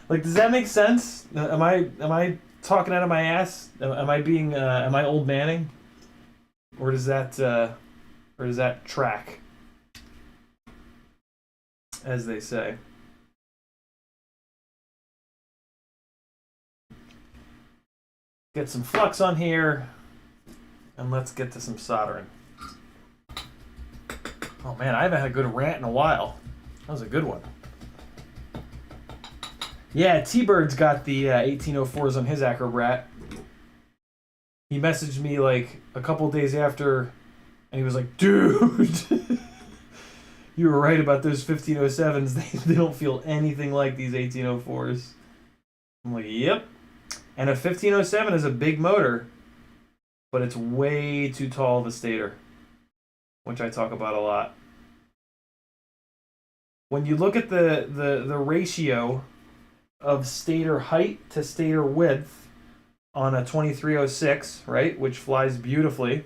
like, does that make sense? Am I talking out of my ass? Am I old manning? Or does that track, as they say? Get some flux on here, and let's get to some soldering. Oh man, I haven't had a good rant in a while. That was a good one. Yeah, T-Bird's got the 1804s on his Acrobrat. He messaged me like a couple days after, and he was like, "Dude, you were right about those 1507s. They don't feel anything like these 1804s." I'm like, "Yep." And a 1507 is a big motor, but it's way too tall of a stator, which I talk about a lot. When you look at the ratio of stator height to stator width on a 2306, right, which flies beautifully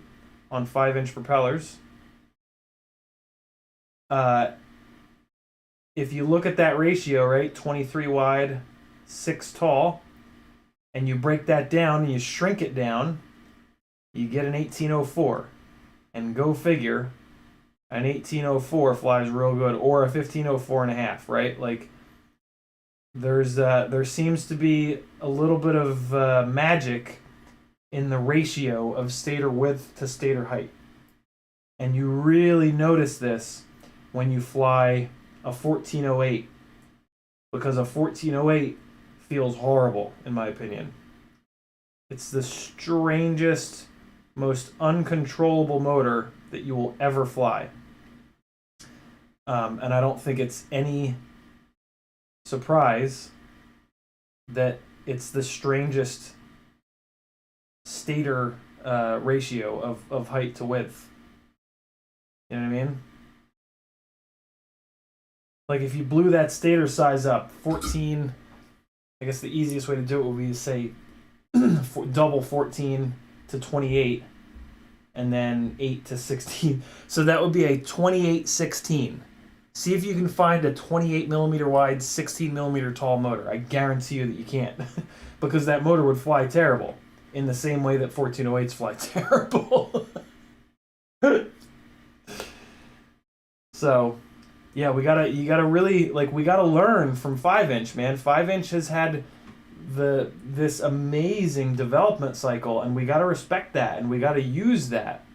on 5-inch propellers. If you look at that ratio, right, 23 wide, 6 tall, and you break that down and you shrink it down, you get an 1804. And go figure, an 1804 flies real good, or a 1504 and a half, right? Like, there seems to be a little bit of magic in the ratio of stator width to stator height. And you really notice this when you fly a 1408, because a 1408 feels horrible, in my opinion. It's the strangest, most uncontrollable motor that you will ever fly. And I don't think it's any surprise that it's the strangest stator ratio of height to width. You know what I mean? Like, if you blew that stator size up 14, I guess the easiest way to do it would be to say double 14 to 28, and then 8 to 16. So that would be a 28-16. See if you can find a 28 millimeter wide, 16 millimeter tall motor. I guarantee you that you can't, because that motor would fly terrible in the same way that 1408s fly terrible. So, yeah, we gotta learn from 5-inch, man. 5-inch has had this amazing development cycle, and we gotta respect that, and we gotta use that,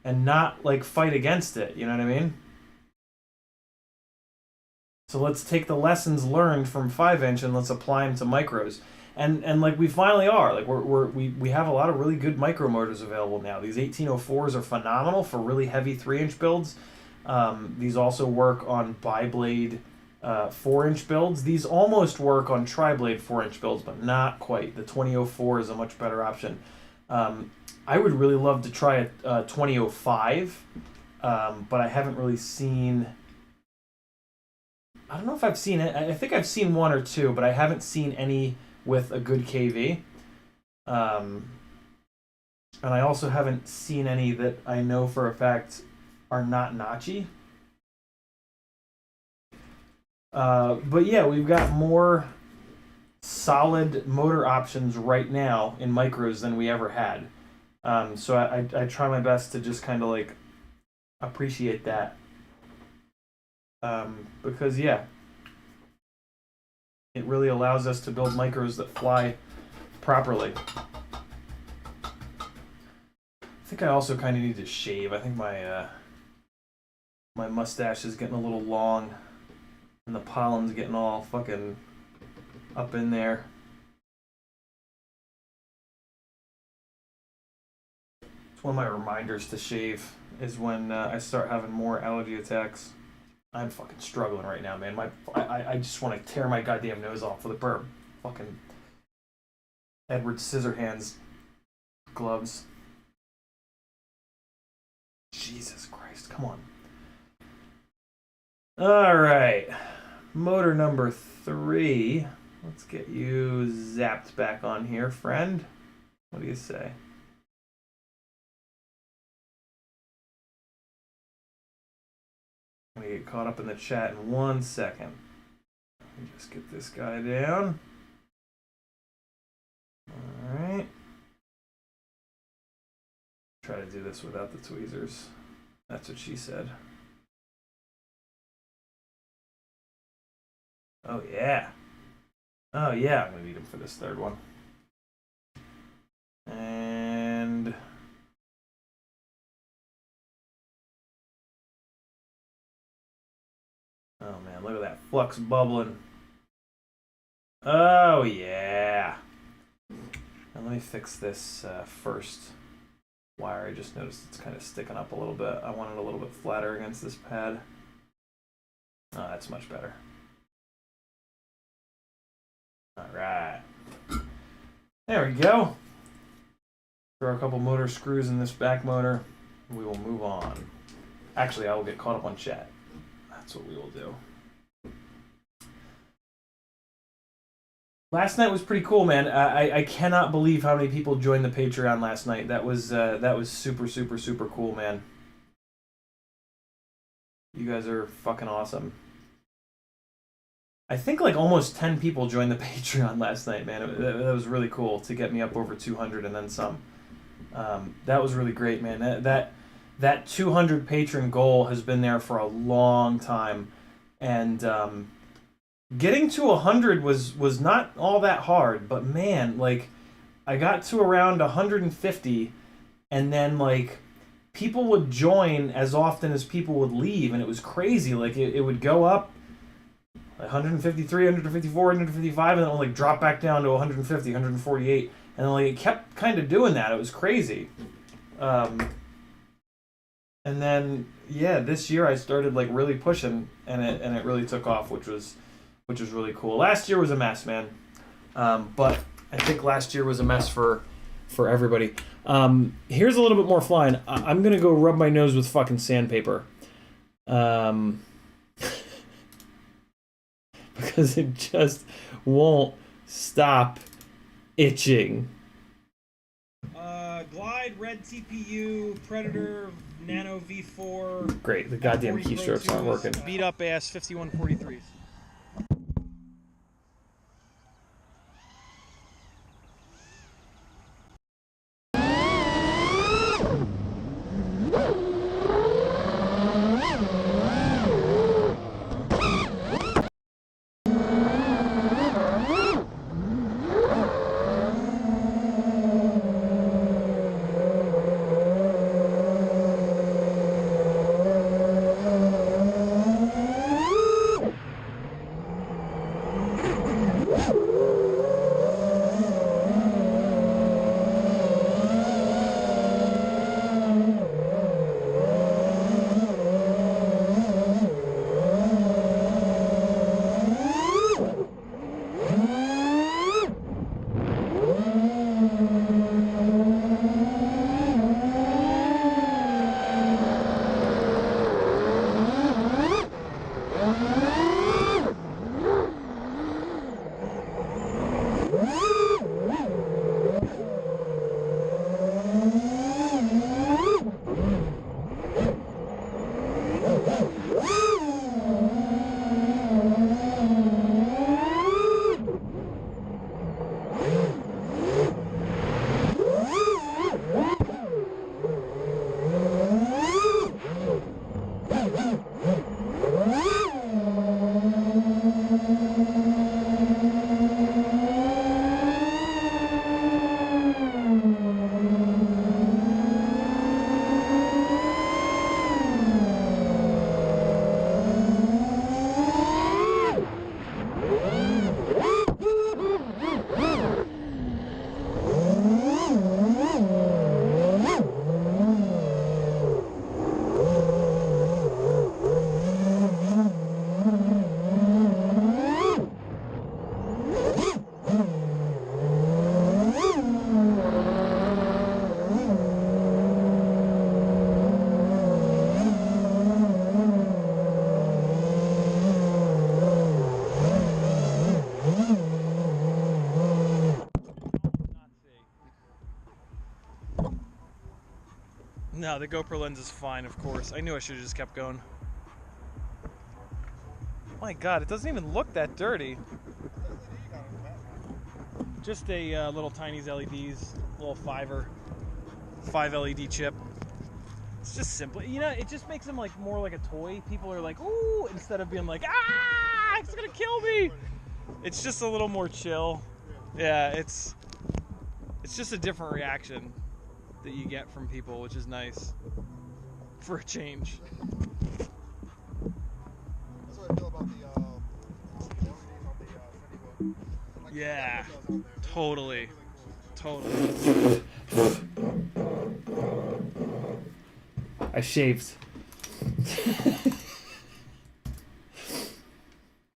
and not like fight against it. You know what I mean? So let's take the lessons learned from 5-inch and let's apply them to micros. And like we finally are. Like we have a lot of really good micro motors available now. These 1804s are phenomenal for really heavy 3-inch builds. These also work on bi-blade 4-inch builds. These almost work on tri-blade 4-inch builds, but not quite. The 2004 is a much better option. I would really love to try a 2005, but I haven't really seen... I don't know if I've seen it. I think I've seen one or two, but I haven't seen any with a good KV. And I also haven't seen any that I know for a fact are not notchy. But yeah, we've got more solid motor options right now in micros than we ever had. So I try my best to just kind of like appreciate that. Because yeah, it really allows us to build micros that fly properly. I think I also kind of need to shave. I think my my mustache is getting a little long and the pollen's getting all fucking up in there. It's one of my reminders to shave is when I start having more allergy attacks. I'm fucking struggling right now, man. I just want to tear my goddamn nose off with a burp. Fucking Edward Scissorhands gloves. Jesus Christ, come on. Alright. Motor number 3. Let's get you zapped back on here, friend. What do you say? I'm going to get caught up in the chat in 1 second. Let me just get this guy down. Alright. Try to do this without the tweezers. That's what she said. Oh yeah. Oh yeah, I'm going to need him for this third one. And... oh man, look at that flux bubbling. Oh yeah. Now let me fix this first wire. I just noticed it's kind of sticking up a little bit. I want it a little bit flatter against this pad. Oh, that's much better. Alright. There we go. Throw a couple motor screws in this back motor. We will move on. Actually, I will get caught up on chat. That's what we will do. Last night was pretty cool, man. I cannot believe how many people joined the Patreon last night. That was super, super, super cool, man. You guys are fucking awesome. I think like almost 10 people joined the Patreon last night, man. That was really cool to get me up over 200 and then some. That was really great, man. That 200 patron goal has been there for a long time, and getting to 100 was not all that hard. But man, like I got to around 150, and then like people would join as often as people would leave, and it was crazy. Like it would go up 153, 154, 155, and then it would like drop back down to 150, 148, and like it kept kind of doing that. It was crazy. And then yeah, this year I started like really pushing, and it really took off, which was really cool. Last year was a mess, man. But I think last year was a mess for everybody. Here's a little bit more flying. I'm gonna go rub my nose with fucking sandpaper. Because it just won't stop itching. Glide, Red TPU, Predator, Nano V4. Great, the goddamn keystrokes aren't working. Beat up ass 5143s. No, the GoPro lens is fine, of course. I knew I should have just kept going. My God, it doesn't even look that dirty. Just a little tiny LEDs, little 5 LED chip. It's just simple. You know, it just makes them like more like a toy. People are like, ooh, instead of being like, ah, it's gonna kill me. It's just a little more chill. Yeah, it's just a different reaction that you get from people, which is nice for a change. That's what I feel about the like, Yeah, the totally. I shaved.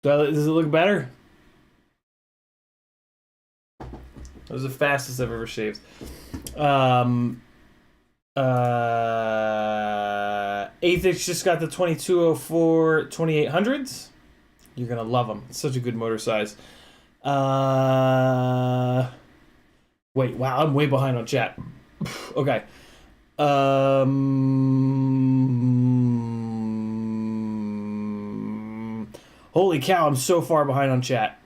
Does it look better? That was the fastest I've ever shaved. Athix just got the 2204 2800s. You're gonna love them. It's such a good motor size. Wait, wow, I'm way behind on chat. Okay. Holy cow, I'm so far behind on chat.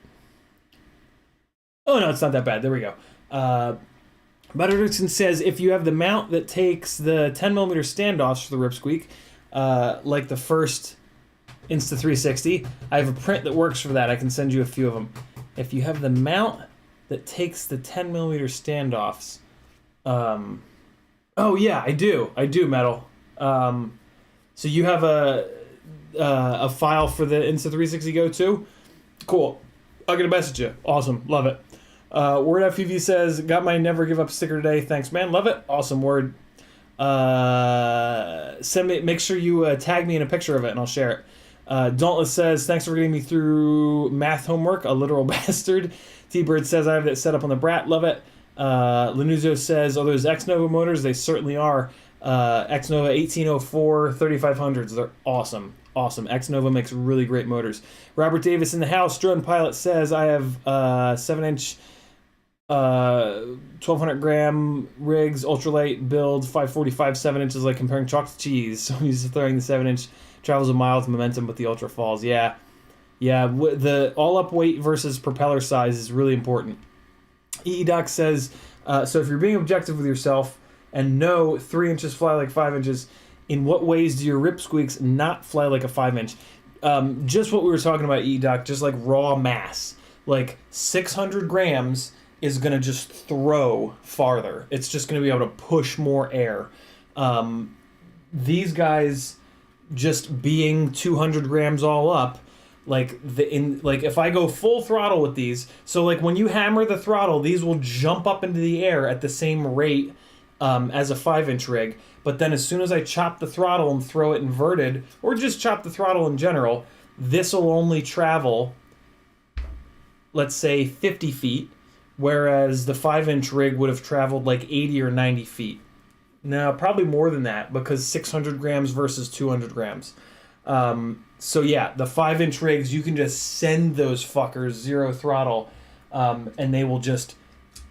Oh no, it's not that bad. There we go. Butterdickson says, if you have the mount that takes the 10mm standoffs for the Ripsqueak, like the first Insta360, I have a print that works for that. I can send you a few of them. If you have the mount that takes the 10mm standoffs, oh yeah, I do, Metal. So you have a file for the Insta360 Go too? Cool. I'm gonna message you. Awesome, love it. Word FPV says, got my never give up sticker today. Thanks, man. Love it. Awesome. Word. Send me. Make sure you tag me in a picture of it, and I'll share it. Dauntless says, thanks for getting me through math homework. A literal bastard. T-Bird says, I have it set up on the Brat. Love it. Lanuzzo says, oh, those X-Nova motors, they certainly are. X-Nova 1804 3500s. They're awesome. Awesome. X-Nova makes really great motors. Robert Davis in the house. Drone Pilot says, I have 7-inch 1200 gram rigs, ultralight build, 545 7 inches, like comparing chalk to cheese. So he's throwing the 7-inch, travels a mile with momentum, but the ultra falls. Yeah, the all up weight versus propeller size is really important. EEDoc says, so if you're being objective with yourself and know 3 inches fly like 5 inches, in what ways do your Ripsqueaks not fly like a 5-inch? Just what we were talking about, EEDoc, just like raw mass. Like 600 grams is going to just throw farther. It's just going to be able to push more air. These guys just being 200 grams all up, like if I go full throttle with these, so like when you hammer the throttle, these will jump up into the air at the same rate as a 5-inch rig. But then as soon as I chop the throttle and throw it inverted, or just chop the throttle in general, this will only travel, let's say 50 feet, whereas the 5-inch rig would have traveled like 80 or 90 feet. Now, probably more than that, because 600 grams versus 200 grams. So yeah, the 5-inch rigs, you can just send those fuckers zero throttle, and they will just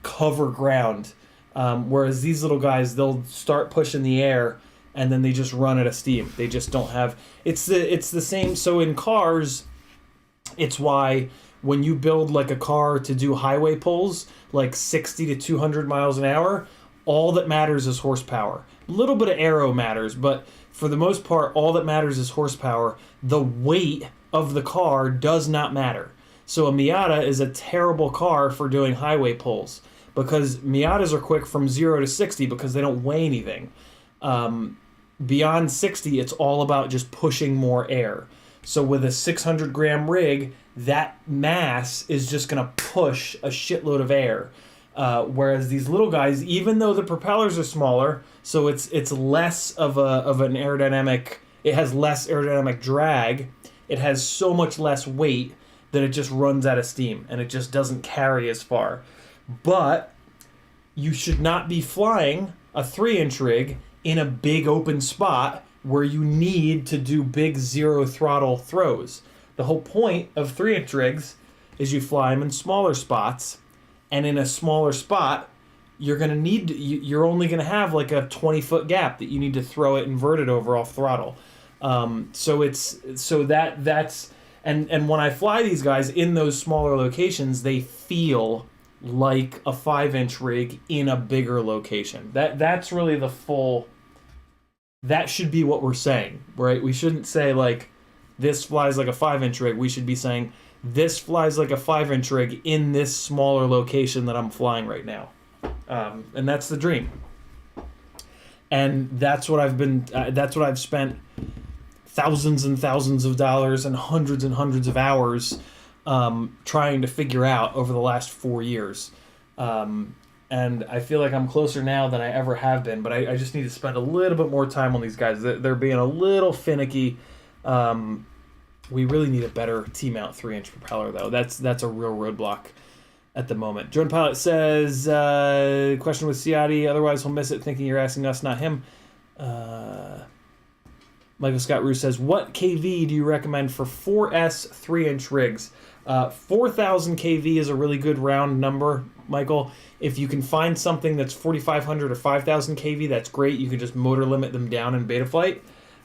cover ground. Whereas these little guys, they'll start pushing the air, and then they just run out of steam. They just don't have... It's the same... So in cars, it's why when you build like a car to do highway pulls, like 60 to 200 miles an hour, all that matters is horsepower. A little bit of aero matters, but for the most part, all that matters is horsepower. The weight of the car does not matter. So a Miata is a terrible car for doing highway pulls, because Miatas are quick from 0 to 60 because they don't weigh anything. Beyond 60, it's all about just pushing more air. So with a 600 gram rig, that mass is just going to push a shitload of air. Whereas these little guys, even though the propellers are smaller, so it's less of an aerodynamic, it has less aerodynamic drag, it has so much less weight that it just runs out of steam and it just doesn't carry as far. But you should not be flying a 3-inch rig in a big open spot where you need to do big zero throttle throws. The whole point of 3-inch rigs is you fly them in smaller spots, and in a smaller spot, you're gonna need you're only gonna have like a 20-foot gap that you need to throw it inverted over off throttle. That's and when I fly these guys in those smaller locations, they feel like a 5-inch rig in a bigger location. That's really the full. That should be what we're saying, right? We shouldn't say like this flies like a 5-inch rig. We should be saying this flies like a 5-inch rig in this smaller location that I'm flying right now. And that's the dream. And that's what I've been. That's what I've spent thousands and thousands of dollars and hundreds of hours trying to figure out over the last 4 years. And I feel like I'm closer now than I ever have been, but I just need to spend a little bit more time on these guys. They're being a little finicky. We really need a better T-mount 3-inch propeller, though. That's a real roadblock at the moment. Drone Pilot says, question with Ciotti, otherwise he'll miss it thinking you're asking us, not him. Michael Scott Roos says, what KV do you recommend for 4S 3-inch rigs? 4,000 KV is a really good round number, Michael. If you can find something that's 4,500 or 5,000 KV, that's great. You can just motor limit them down in Betaflight.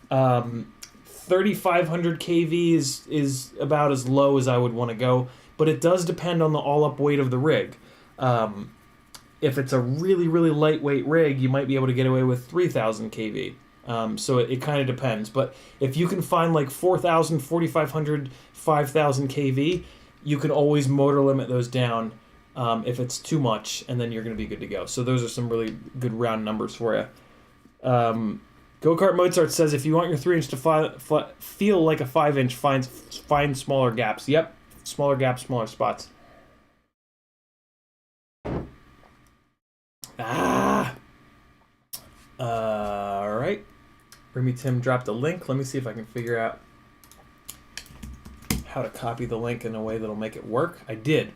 3,500 KV is about as low as I would want to go, but it does depend on the all-up weight of the rig. If it's a really, really lightweight rig, you might be able to get away with 3,000 KV. So it kind of depends. But if you can find like 4,000, 4,500, 5,000 KV, you can always motor limit those down if it's too much, and then you're going to be good to go. So those are some really good round numbers for you. Go-Kart Mozart says, if you want your 3-inch to feel like a 5-inch, find smaller gaps. Yep, smaller gaps, smaller spots. All right. Remy Tim dropped a link. Let me see if I can figure out how to copy the link in a way that'll make it work. I did.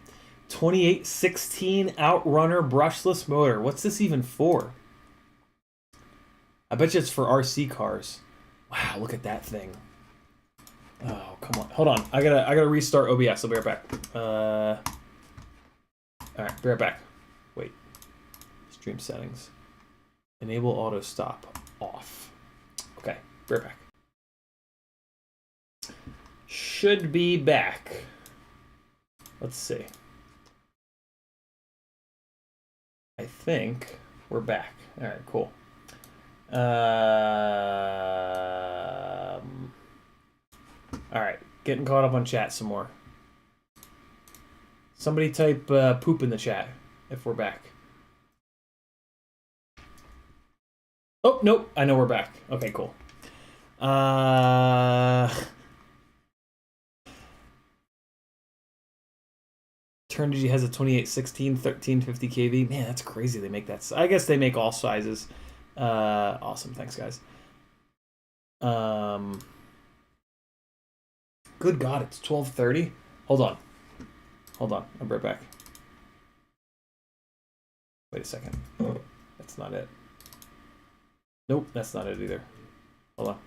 2816 Outrunner brushless motor. What's this even for? I bet you it's for RC cars. Wow, look at that thing. Oh, come on. Hold on. I gotta restart OBS. I'll be right back. All right, be right back. Wait. Stream settings. Enable auto stop off. Okay, be right back. Should be back. Let's see. I think we're back. All right, cool. All right, getting caught up on chat some more. Somebody type poop in the chat if we're back. Oh, nope. I know we're back. Okay, cool. Turnigy has a 2816, 1350 kV. Man, that's crazy. They make that. I guess they make all sizes. Awesome. Thanks, guys. Good God, it's 12:30. Hold on. I'll be right back. Wait a second. That's not it. Nope, that's not it either. Hold on.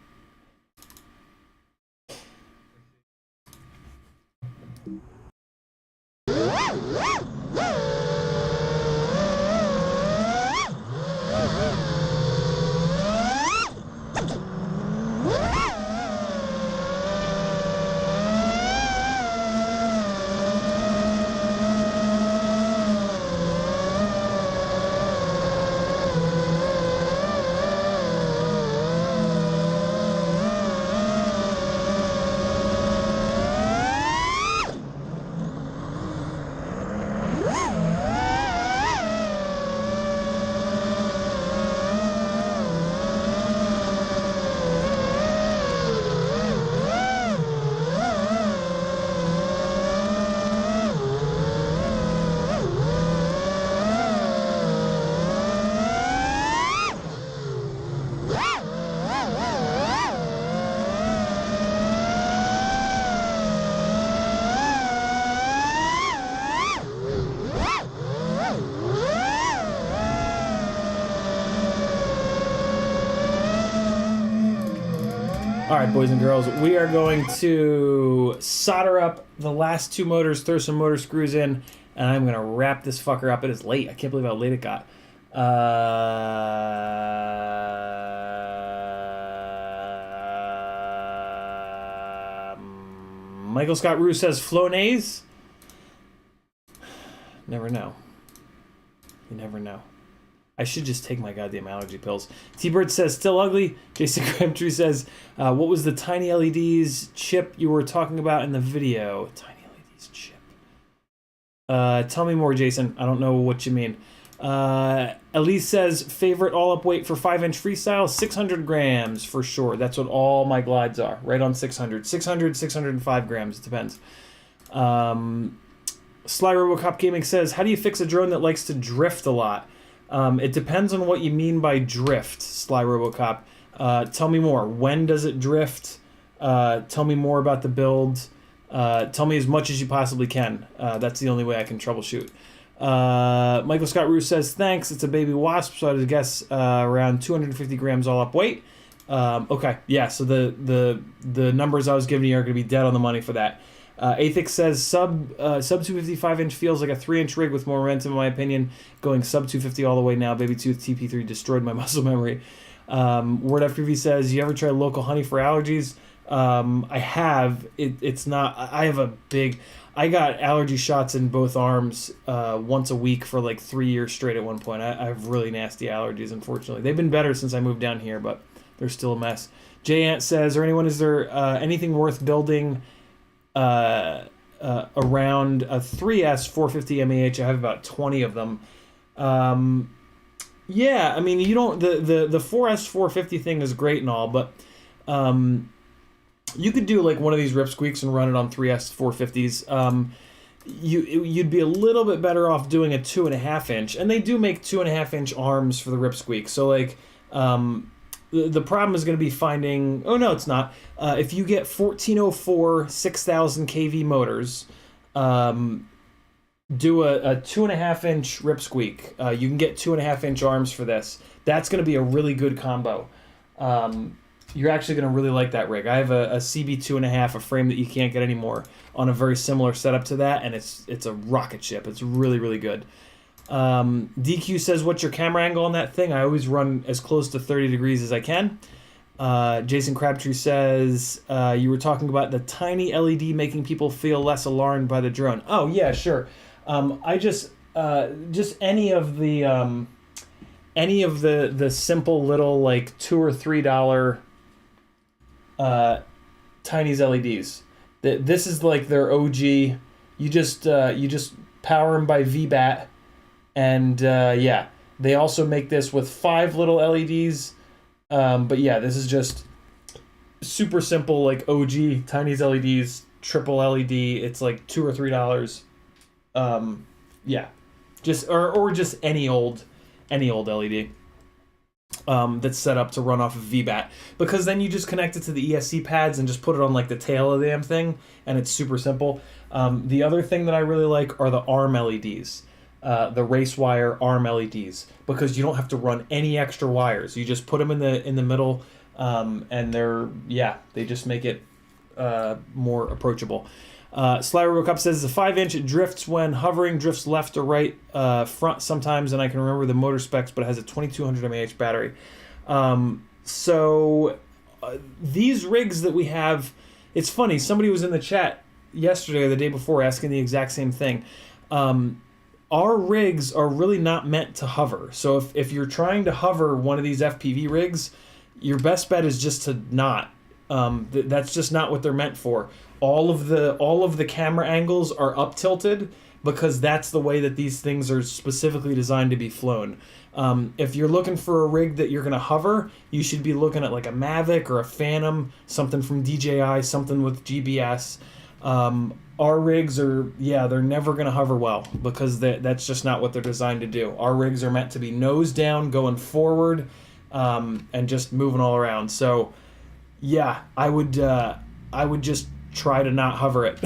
All right, boys and girls, we are going to solder up the last two motors, throw some motor screws in, and I'm going to wrap this fucker up. It is late. I can't believe how late it got. Michael Scott Rue says Flonase. Never know. You never know. I should just take my goddamn allergy pills. T-Bird says, still ugly. Jason Crabtree says, what was the tiny LEDs chip you were talking about in the video? Tiny LEDs chip. Tell me more, Jason. I don't know what you mean. Elise says, favorite all-up weight for 5-inch freestyle? 600 grams for sure. That's what all my glides are. Right on 600. 600, 605 grams. It depends. Sly Robocop Gaming says, how do you fix a drone that likes to drift a lot? It depends on what you mean by drift, Sly Robocop. Tell me more. When does it drift? Tell me more about the build. Tell me as much as you possibly can. That's the only way I can troubleshoot. Michael Scott Roos says, thanks. It's a baby wasp, so I would guess around 250 grams all up weight. Okay, yeah, so the numbers I was giving you are going to be dead on the money for that. Athix says sub 255 inch feels like a 3-inch rig with more momentum in my opinion. Going sub 250 all the way now. Baby Tooth TP3 destroyed my muscle memory. Word FPV says, you ever try local honey for allergies? I have. It's not. I got allergy shots in both arms once a week for like 3 years straight at one point. I have really nasty allergies, unfortunately. They've been better since I moved down here, but they're still a mess. Jay Ant says, is there anything worth building around a 3S 450 mAh? I have about 20 of them. Yeah, I mean, you don't, the 4S 450 thing is great and all, but you could do like one of these rip squeaks and run it on 3S 450s. You'd be a little bit better off doing a 2.5 inch, and they do make 2.5 inch arms for the rip squeak. So like, the problem is going to be finding, oh no, it's not. If you get 1404 6000 kV motors, do a 2.5 inch rip squeak. You can get 2.5 inch arms for this. That's going to be a really good combo. You're actually going to really like that rig. I have a CB 2.5, a frame that you can't get anymore, on a very similar setup to that, and it's a rocket ship. It's really, really good. DQ says, what's your camera angle on that thing? I always run as close to 30 degrees as I can. Jason Crabtree says, you were talking about the tiny LED making people feel less alarmed by the drone. Oh, yeah, sure. I just any of the simple little like $2 or $3 Tiny's LEDs. This is like their OG. You just power them by VBAT, and yeah, they also make this with 5 little LEDs. But yeah, this is just super simple, like OG Tiny's LEDs, triple LED. It's like $2 or $3. Yeah, just or just any old LED that's set up to run off of VBAT, because then you just connect it to the ESC pads and just put it on like the tail of the damn thing, and it's super simple. The other thing that I really like are the arm LEDs, the race wire arm LEDs, because you don't have to run any extra wires. You just put them in the middle, and they just make it more approachable. Sly Robocup says the 5-inch, it drifts when hovering, drifts left or right front sometimes, and I can remember the motor specs, but it has a 2200 mAh battery. These rigs that we have, it's funny, somebody was in the chat yesterday or the day before asking the exact same thing. Our rigs are really not meant to hover. So if you're trying to hover one of these FPV rigs, your best bet is just to not. That's just not what they're meant for. All of the camera angles are up tilted because that's the way that these things are specifically designed to be flown. If you're looking for a rig that you're going to hover, you should be looking at like a Mavic or a Phantom, something from DJI, something with GBS. Our rigs are, they're never going to hover well because that's just not what they're designed to do. Our rigs are meant to be nose down, going forward, and just moving all around. So, yeah, I would just try to not hover it.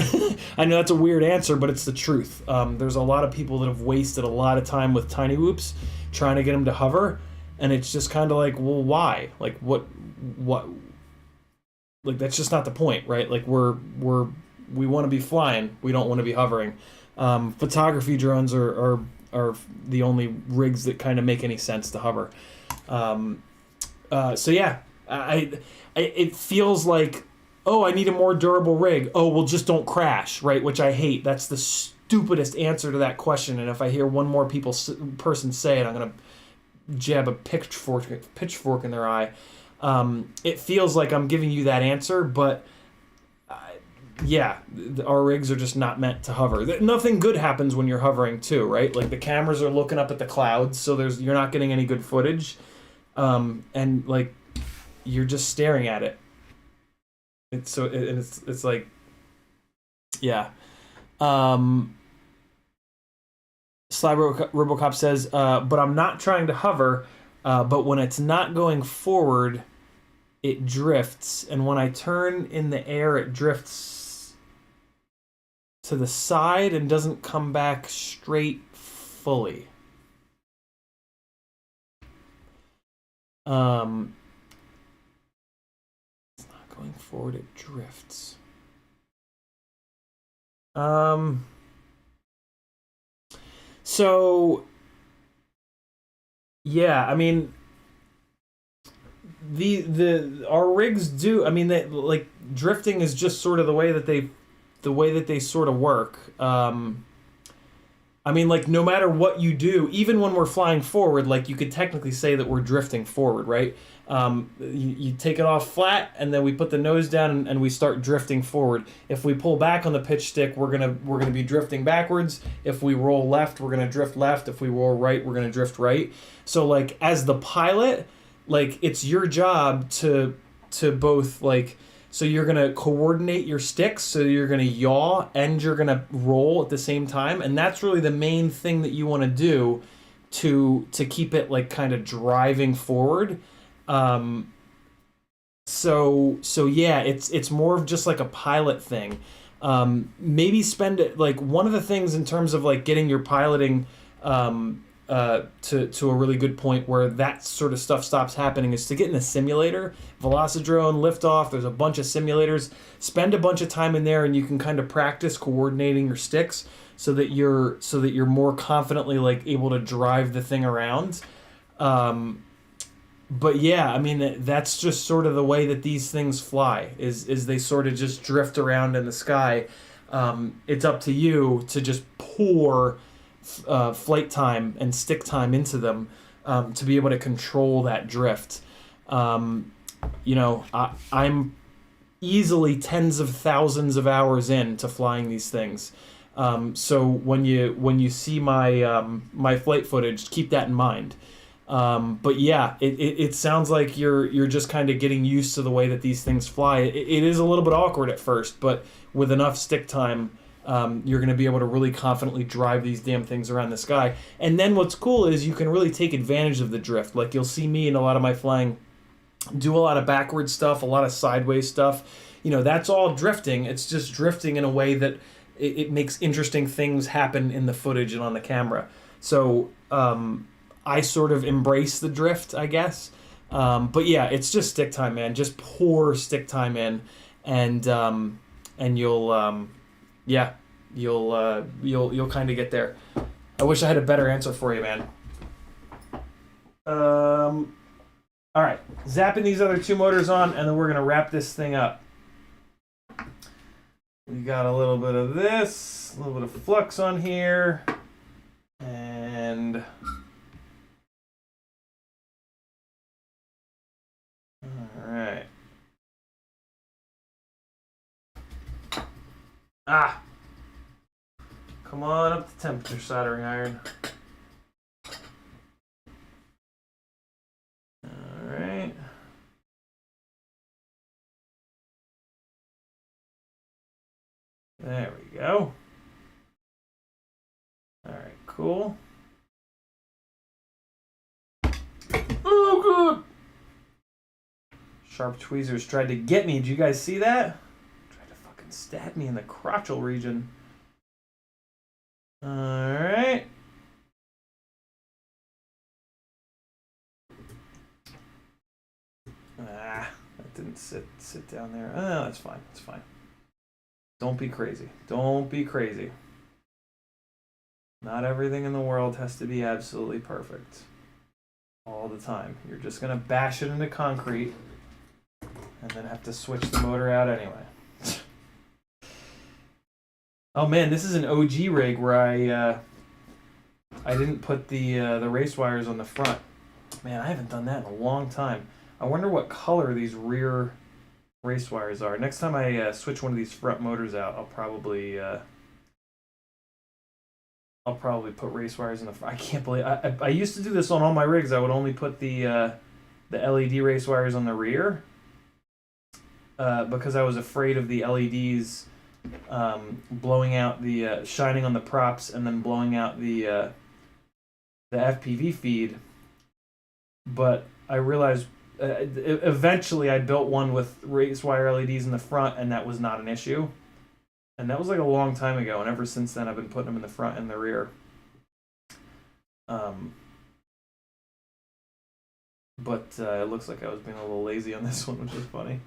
I know that's a weird answer, but it's the truth. There's a lot of people that have wasted a lot of time with tiny whoops trying to get them to hover, and it's just kind of like, well, why? Like, what? Like, that's just not the point, right? Like, we want to be flying. We don't want to be hovering. Photography drones are are the only rigs that kind of make any sense to hover. So yeah, it feels like, oh, I need a more durable rig. Oh, well, just don't crash, right? Which I hate. That's the stupidest answer to that question. And if I hear one more person say it, I'm gonna jab a pitchfork in their eye. It feels like I'm giving you that answer, but yeah, our rigs are just not meant to hover. Nothing good happens when you're hovering too, right? Like the cameras are looking up at the clouds, so you're not getting any good footage, and like you're just staring at it. It's like, yeah. Sly Robocop says, but I'm not trying to hover, but when it's not going forward, it drifts, and when I turn in the air, it drifts to the side and doesn't come back straight fully. It's not going forward, it drifts. So yeah, I mean, our rigs do. I mean, like drifting is just sort of the way that they sort of work. I mean, like no matter what you do, even when we're flying forward, like you could technically say that we're drifting forward, right? You take it off flat, and then we put the nose down, and we start drifting forward. If we pull back on the pitch stick, we're gonna be drifting backwards. If we roll left, we're gonna drift left. If we roll right, we're gonna drift right. So like as the pilot, like it's your job to both like. So you're going to coordinate your sticks, so you're going to yaw and you're going to roll at the same time, and that's really the main thing that you want to do to keep it like kind of driving forward. So yeah, it's more of just like a pilot thing. Maybe spend it like one of the things in terms of like getting your piloting to a really good point where that sort of stuff stops happening is to get in a simulator. Velocidrone, Liftoff, there's a bunch of simulators. Spend a bunch of time in there and you can kind of practice coordinating your sticks so that you're more confidently like able to drive the thing around. But yeah, I mean that's just sort of the way that these things fly is they sort of just drift around in the sky. It's up to you to just pour flight time and stick time into them to be able to control that drift. You know, I'm easily tens of thousands of hours into flying these things. So when you see my my flight footage, keep that in mind. But yeah, it sounds like you're just kind of getting used to the way that these things fly. It is a little bit awkward at first, but with enough stick time, you're going to be able to really confidently drive these damn things around the sky. And then what's cool is you can really take advantage of the drift. Like you'll see me in a lot of my flying do a lot of backward stuff, a lot of sideways stuff. You know, that's all drifting. It's just drifting in a way that it makes interesting things happen in the footage and on the camera. So I sort of embrace the drift, I guess. But yeah, it's just stick time, man. Just pour stick time in, and you'll yeah, you'll kind of get there. I wish I had a better answer for you, man. All right, zapping these other two motors on, and then we're gonna wrap this thing up. We got a little bit of this, a little bit of flux on here, and all right. Ah. Come on up to temperature, soldering iron. Alright. There we go. Alright, cool. Oh, good! Sharp tweezers tried to get me. Did you guys see that? Tried to fucking stab me in the crotchal region. Alright. That didn't sit down there. Oh, that's fine. That's fine. Don't be crazy. Don't be crazy. Not everything in the world has to be absolutely perfect all the time. You're just going to bash it into concrete and then have to switch the motor out anyway. Oh man, this is an OG rig where I didn't put the race wires on the front. Man, I haven't done that in a long time. I wonder what color these rear race wires are. Next time I switch one of these front motors out, I'll probably put race wires in the front. I can't believe I used to do this on all my rigs. I would only put the LED race wires on the rear because I was afraid of the LEDs blowing out the shining on the props and then blowing out the FPV feed. But I realized eventually I built one with race wire LEDs in the front, and that was not an issue. And that was like a long time ago, and ever since then I've been putting them in the front and the rear. But it looks like I was being a little lazy on this one, which is funny.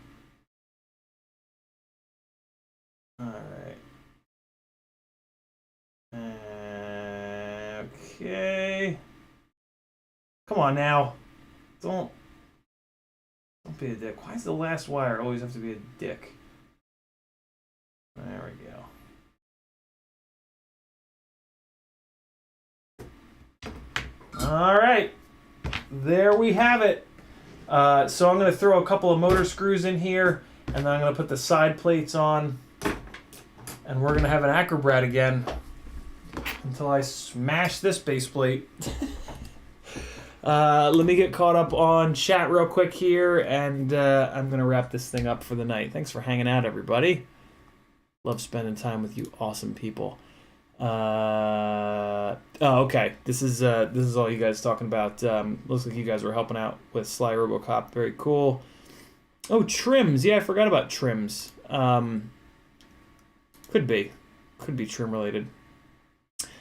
Alright. Okay. Come on now. Don't be a dick. Why does the last wire always have to be a dick? There we go. All right, there we have it. So I'm going to throw a couple of motor screws in here, and then I'm going to put the side plates on, and we're going to have an Acrobrat again until I smash this base plate. Let me get caught up on chat real quick here, and I'm going to wrap this thing up for the night. Thanks for hanging out, everybody. Love spending time with you awesome people. Oh, okay. This is all you guys talking about. Looks like you guys were helping out with Sly Robocop. Very cool. Oh, trims. Yeah, I forgot about trims. Could be trim related.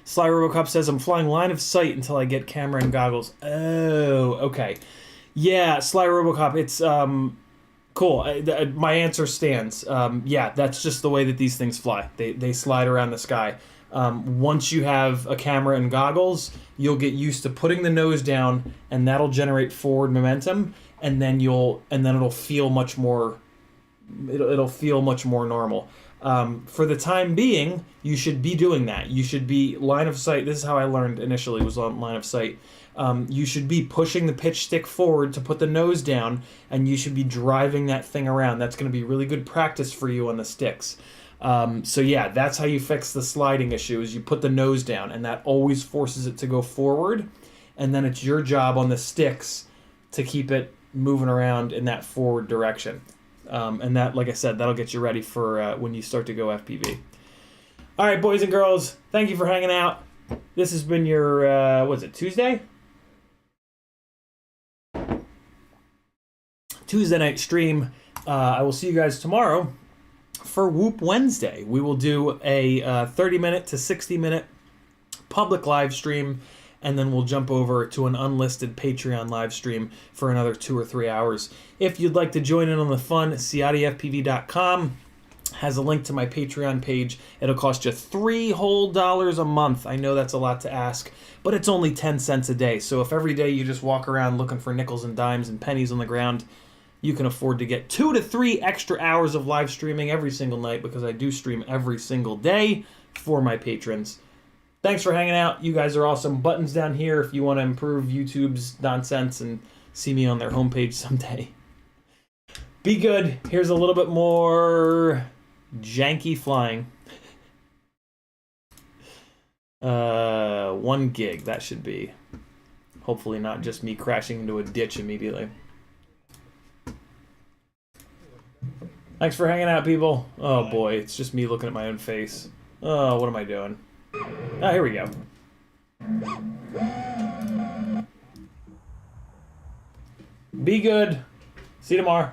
Sly Robocop says, I'm flying line of sight until I get camera and goggles. Oh, okay. Yeah, Sly Robocop, it's cool. My answer stands. Yeah, that's just the way that these things fly. They slide around the sky. Once you have a camera and goggles, you'll get used to putting the nose down, and that'll generate forward momentum, and then it'll feel much more. It'll feel much more normal. For the time being, you should be doing that. You should be line of sight. This is how I learned initially, was on line of sight. You should be pushing the pitch stick forward to put the nose down, and you should be driving that thing around. That's going to be really good practice for you on the sticks. So yeah, that's how you fix the sliding issue, is you put the nose down, and that always forces it to go forward, and then it's your job on the sticks to keep it moving around in that forward direction. And that, like I said, that'll get you ready for when you start to go FPV. All right, boys and girls, thank you for hanging out. This has been your, what is it, Tuesday? Tuesday night stream. I will see you guys tomorrow for Whoop Wednesday. We will do a 30-minute to 60-minute public live stream, and then we'll jump over to an unlisted Patreon live stream for another 2 or 3 hours. If you'd like to join in on the fun, CiottiFPV.com has a link to my Patreon page. It'll cost you $3 whole a month. I know that's a lot to ask, but it's only 10 cents a day. So if every day you just walk around looking for nickels and dimes and pennies on the ground, you can afford to get 2 to 3 extra hours of live streaming every single night, because I do stream every single day for my patrons. Thanks for hanging out. You guys are awesome. Buttons down here if you want to improve YouTube's nonsense and see me on their homepage someday. Be good. Here's a little bit more janky flying. 1 gig, that should be. Hopefully not just me crashing into a ditch immediately. Thanks for hanging out, people. Oh boy, it's just me looking at my own face. Oh, what am I doing? Ah, here we go. Be good. See you tomorrow.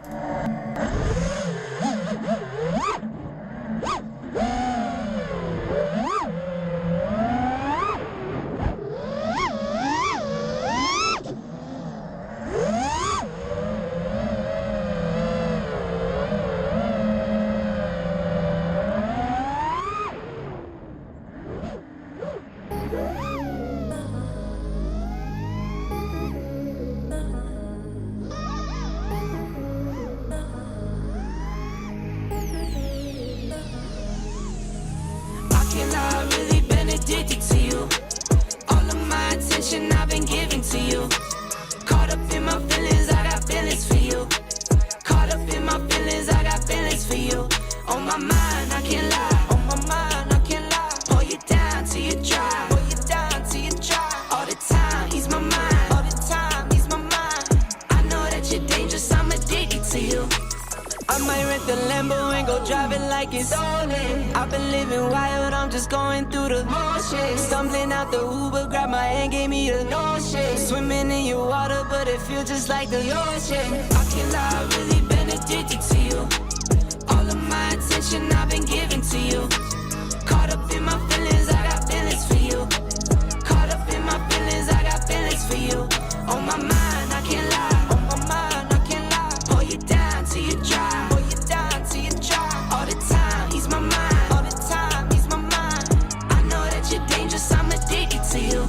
my mind, I can't lie. On my mind, I can't lie. Pull you down till you dry. Pull you down till you dry. All the time, ease my mind. All the time, ease my mind. I know that you're dangerous, I'm addicted to you. I might rent the Lambo and go drive it like it's stolen. I've been living wild, I'm just going through the motion. Stumbling out the Uber, grab my hand, gave me the notion. Swimming in your water, but it feels just like the ocean. I can't lie, I've really been addicted to you. All of my attention I've been giving to you. Caught up in my feelings, I got feelings for you. Caught up in my feelings, I got feelings for you. On my mind, I can't lie. On my mind, I can't lie. Pull you down till you dry. Pull you down till you dry. All the time, ease my mind. All the time, ease my mind. I know that you're dangerous, I'm addicted to you.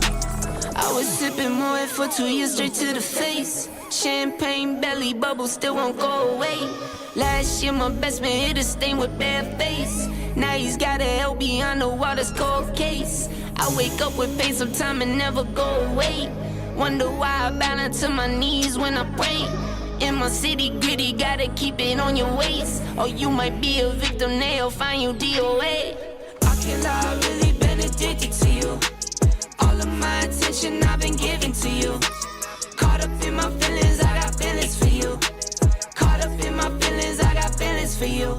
I was sipping Moet for 2 years straight to the face. Champagne belly bubble still won't go away. Last year my best man hit a stain with bad face. Now he's gotta help behind the water's cold case. I wake up with pain sometime and never go away. Wonder why I bow down to my knees when I pray. In my city gritty, gotta keep it on your waist. Or you might be a victim, they'll find you DOA. I can't lie, I've really been addicted to you. All of my attention I've been giving to you. Caught up in my feelings, I got feelings for you. Caught up in my feelings, I got feelings for you.